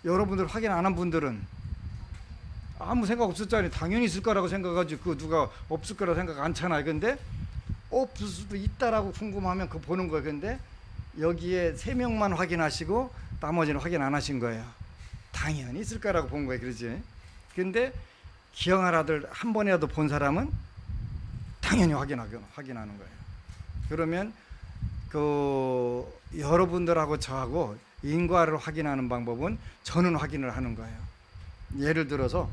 여러분들 확인 안 한 분들은 아무 생각 없었잖아요. 당연히 있을 거라고 생각하지. 그거 누가 없을 거라고 생각 않잖아요. 근데 없을 수도 있다라고 궁금하면 그거 보는 거예요. 근데 여기에 3명만 확인하시고 나머지는 확인 안 하신 거예요. 당연히 있을 거라고 본 거예요. 그러지? 근데 기형아라들 한 번이라도 본 사람은 당연히 확인하는 거예요. 그러면 여러분들하고 저하고 인과를 확인하는 방법은 저는 확인을 하는 거예요. 예를 들어서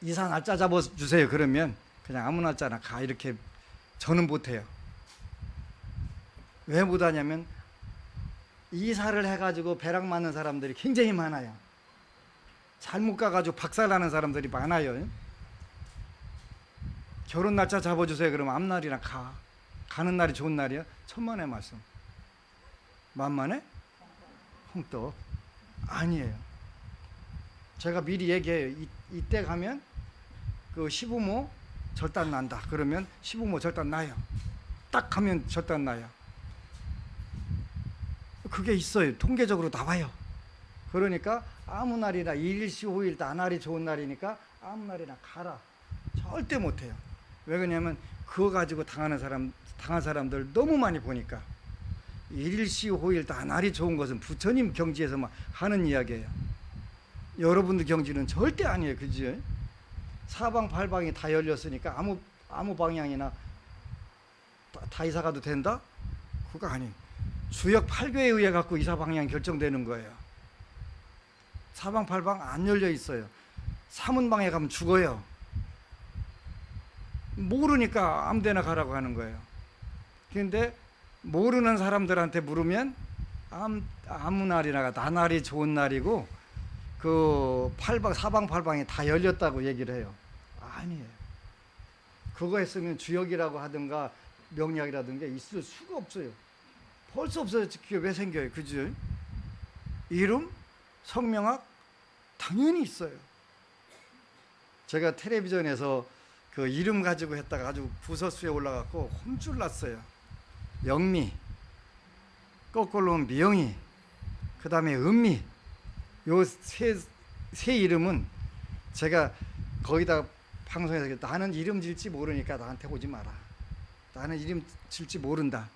이사 날짜 잡아주세요. 그러면 그냥 아무 날짜나 가. 이렇게 저는 못해요. 왜 못하냐면 이사를 해가지고 배락 맞는 사람들이 굉장히 많아요. 잘못 가가지고 박살나는 사람들이 많아요. 결혼 날짜 잡아주세요. 그러면 앞날이나 가. 가는 날이 좋은 날이야? 천만의 말씀. 만만해? 홍떡. 아니에요. 제가 미리 얘기해요. 이때 가면 그 시부모 절단 난다. 그러면 시부모 절단 나요. 딱 하면 절단 나요. 그게 있어요. 통계적으로 나와요. 그러니까 아무 날이나 일시 후일 나날이 좋은 날이니까 아무 날이나 가라. 절대 못해요. 왜 그러냐면 그거 가지고 당한 사람들 너무 많이 보니까. 일시호일 나날이 좋은 것은 부처님 경지에서만 하는 이야기예요. 여러분들 경지는 절대 아니에요. 그지? 사방팔방이 다 열렸으니까 아무 방향이나 다 이사 가도 된다? 그거 아니에요. 주역 8교에 의해 갖고 이사 방향이 결정되는 거예요. 사방팔방 안 열려 있어요. 사문방에 가면 죽어요. 모르니까 아무데나 가라고 하는 거예요. 그런데 모르는 사람들한테 물으면 아무 날이나 나날이 좋은 날이고 그 사방팔방이 다 열렸다고 얘기를 해요. 아니에요. 그거 했으면 주역이라고 하든가 명약이라든가 있을 수가 없어요. 벌써 없어요. 그게 왜 생겨요? 그죠? 이름, 성명학 당연히 있어요. 제가 텔레비전에서 그 이름 가지고 했다가 아주 부서수에 올라갔고 혼쭐 났어요. 영미, 거꾸로 미영이, 그 다음에 은미, 요 세 이름은 제가 거기다 방송에서 나는 이름 질지 모르니까 나한테 오지 마라. 나는 이름 질지 모른다.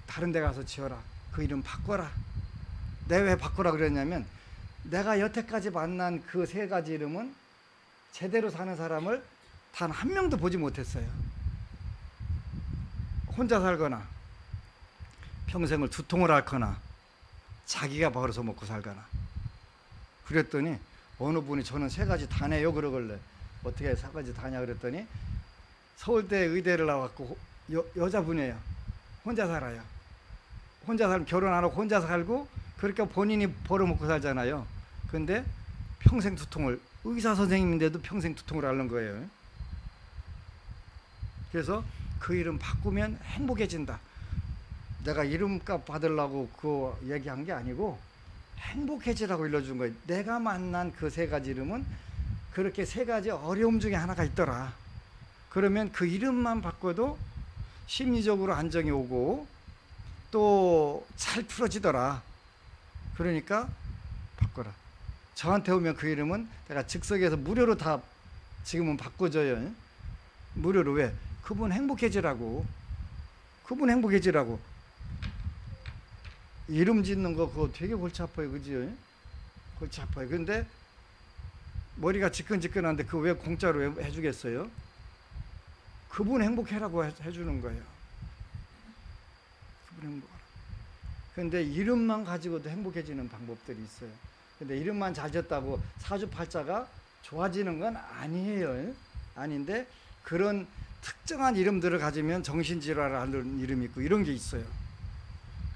다른 데 가서 지어라. 그 이름 바꿔라. 내가 왜 바꾸라 그랬냐면 내가 여태까지 만난 그 세 가지 이름은 제대로 사는 사람을 단 한 명도 보지 못했어요. 혼자 살거나 평생을 두통을 앓거나 자기가 벌어서 먹고 살거나. 그랬더니 어느 분이 저는 세 가지 다네요 그러길래 어떻게 세 가지 다냐 그랬더니 서울대 의대를 나왔고 여자분이에요. 혼자 살아요. 혼자 살면 결혼 안 하고 혼자 살고 그러니까 본인이 벌어먹고 살잖아요. 근데 평생 두통을, 의사 선생님인데도 평생 두통을 앓는 거예요. 그래서 그 이름 바꾸면 행복해진다. 내가 이름값 받으려고 그거 얘기한 게 아니고 행복해지라고 일러준 거예요. 내가 만난 그 세 가지 이름은 그렇게 세 가지 어려움 중에 하나가 있더라. 그러면 그 이름만 바꿔도 심리적으로 안정이 오고 또 잘 풀어지더라. 그러니까 바꿔라. 저한테 오면 그 이름은 내가 즉석에서 무료로 다 지금은 바꿔줘요. 무료로. 왜? 그분 행복해지라고. 그분 행복해지라고. 이름 짓는 거 그거 되게 골치 아파요. 그지? 골치 아파요. 근데 머리가 지끈지끈한데 그거 왜 공짜로 해주겠어요? 그분 행복해라고 해주는 거예요. 그분 행복하라. 근데 이름만 가지고도 행복해지는 방법들이 있어요. 근데 이름만 잘 졌다고 사주팔자가 좋아지는 건 아니에요. 아닌데 그런 특정한 이름들을 가지면 정신질환을 앓는 이름이 있고 이런 게 있어요.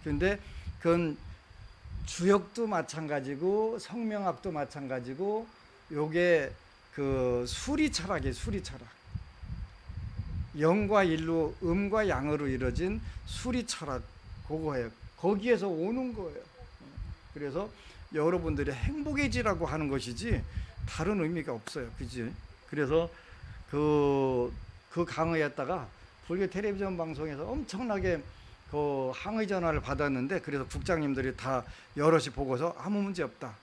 근데 그건 주역도 마찬가지고 성명학도 마찬가지고 요게 그 수리철학이에요. 수리철학. 영과 일로 음과 양으로 이루어진 수리철학 그거예요. 거기에서 오는 거예요. 그래서 여러분들이 행복해지라고 하는 것이지 다른 의미가 없어요. 그지? 그래서 그 강의했다가 불교 텔레비전 방송에서 엄청나게 그 항의 전화를 받았는데 그래서 국장님들이 다 여럿이 보고서 아무 문제 없다.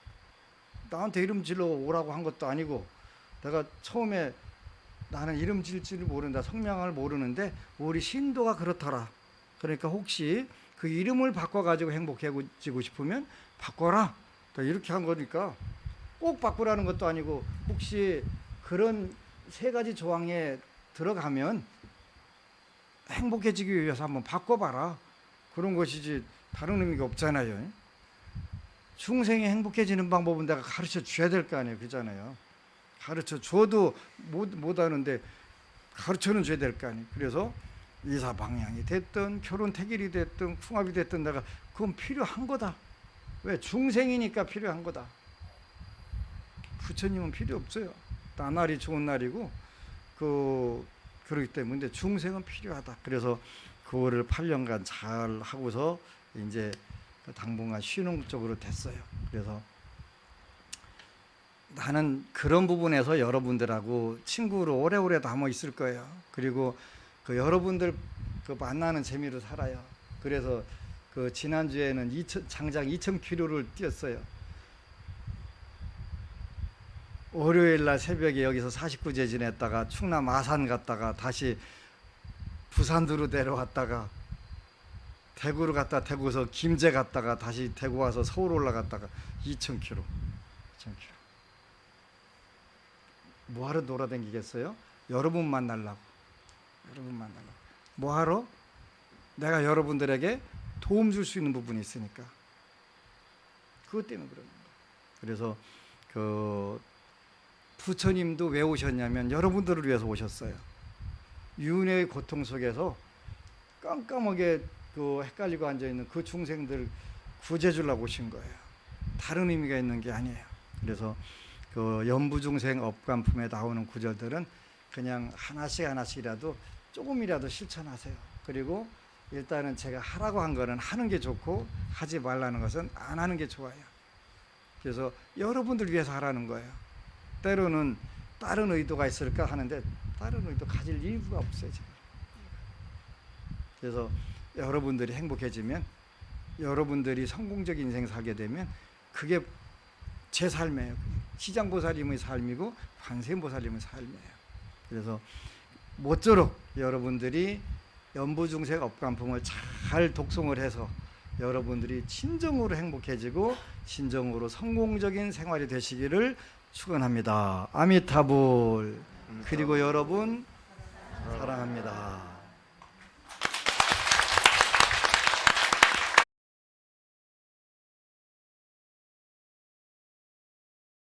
나한테 이름 질러 오라고 한 것도 아니고 내가 처음에 나는 이름 질 줄 모른다. 성명을 모르는데 우리 신도가 그렇더라. 그러니까 혹시 그 이름을 바꿔가지고 행복해지고 싶으면 바꿔라. 이렇게 한 거니까 꼭 바꾸라는 것도 아니고 혹시 그런 세 가지 조항에 들어가면 행복해지기 위해서 한번 바꿔봐라. 그런 것이지 다른 의미가 없잖아요. 중생이 행복해지는 방법은 내가 가르쳐 줘야 될 거 아니에요. 그잖아요. 가르쳐 줘도 못 하는데 가르쳐는 줘야 될 거 아니에요. 그래서 이사 방향이 됐든 결혼 태길이 됐든 궁합이 됐든 내가 그건 필요한 거다. 왜? 중생이니까 필요한 거다. 부처님은 필요 없어요. 나날이 좋은 날이고 그러기 때문에 근데 중생은 필요하다. 그래서 그거를 8년간 잘 하고서 이제 당분간 쉬는 쪽으로 됐어요. 그래서 나는 그런 부분에서 여러분들하고 친구로 오래오래 남아 있을 거예요. 그리고 그 여러분들 그 만나는 재미로 살아요. 그래서 그 지난주에는 장장 2,000km를 뛰었어요. 월요일 날 새벽에 여기서 49제 지냈다가 충남 아산 갔다가 다시 부산으로 내려왔다가 대구를 갔다 대구에서 김제 갔다가 다시 대구 와서 서울 올라갔다가 2,000km. 2,000km. 뭐하러 돌아다니겠어요? 여러분 만나려고. 여러분 만나려고. 뭐하러? 내가 여러분들에게 도움 줄 수 있는 부분이 있으니까. 그것 때문에 그러는 거예요. 그래서 그 부처님도 왜 오셨냐면 여러분들을 위해서 오셨어요. 윤회의 고통 속에서 깜깜하게 그 헷갈리고 앉아있는 그 중생들 구제 주려고 오신 거예요. 다른 의미가 있는 게 아니에요. 그래서 그 연부중생 업관품에 나오는 구절들은 그냥 하나씩 하나씩이라도 조금이라도 실천하세요. 그리고 일단은 제가 하라고 한 거는 하는 게 좋고 하지 말라는 것은 안 하는 게 좋아요. 그래서 여러분들 위해서 하라는 거예요. 때로는 다른 의도가 있을까 하는데 다른 의도 가질 이유가 없어요 지금. 그래서 여러분들이 행복해지면, 여러분들이 성공적인 인생 살게 되면 그게 제 삶이에요. 시장보살님의 삶이고 관세음보살님의 삶이에요. 그래서 모쪼록 여러분들이 연부중생 업관품을 잘 독송을 해서 여러분들이 진정으로 행복해지고 진정으로 성공적인 생활이 되시기를 축원합니다. 아미타불. 그리고 여러분 사랑합니다.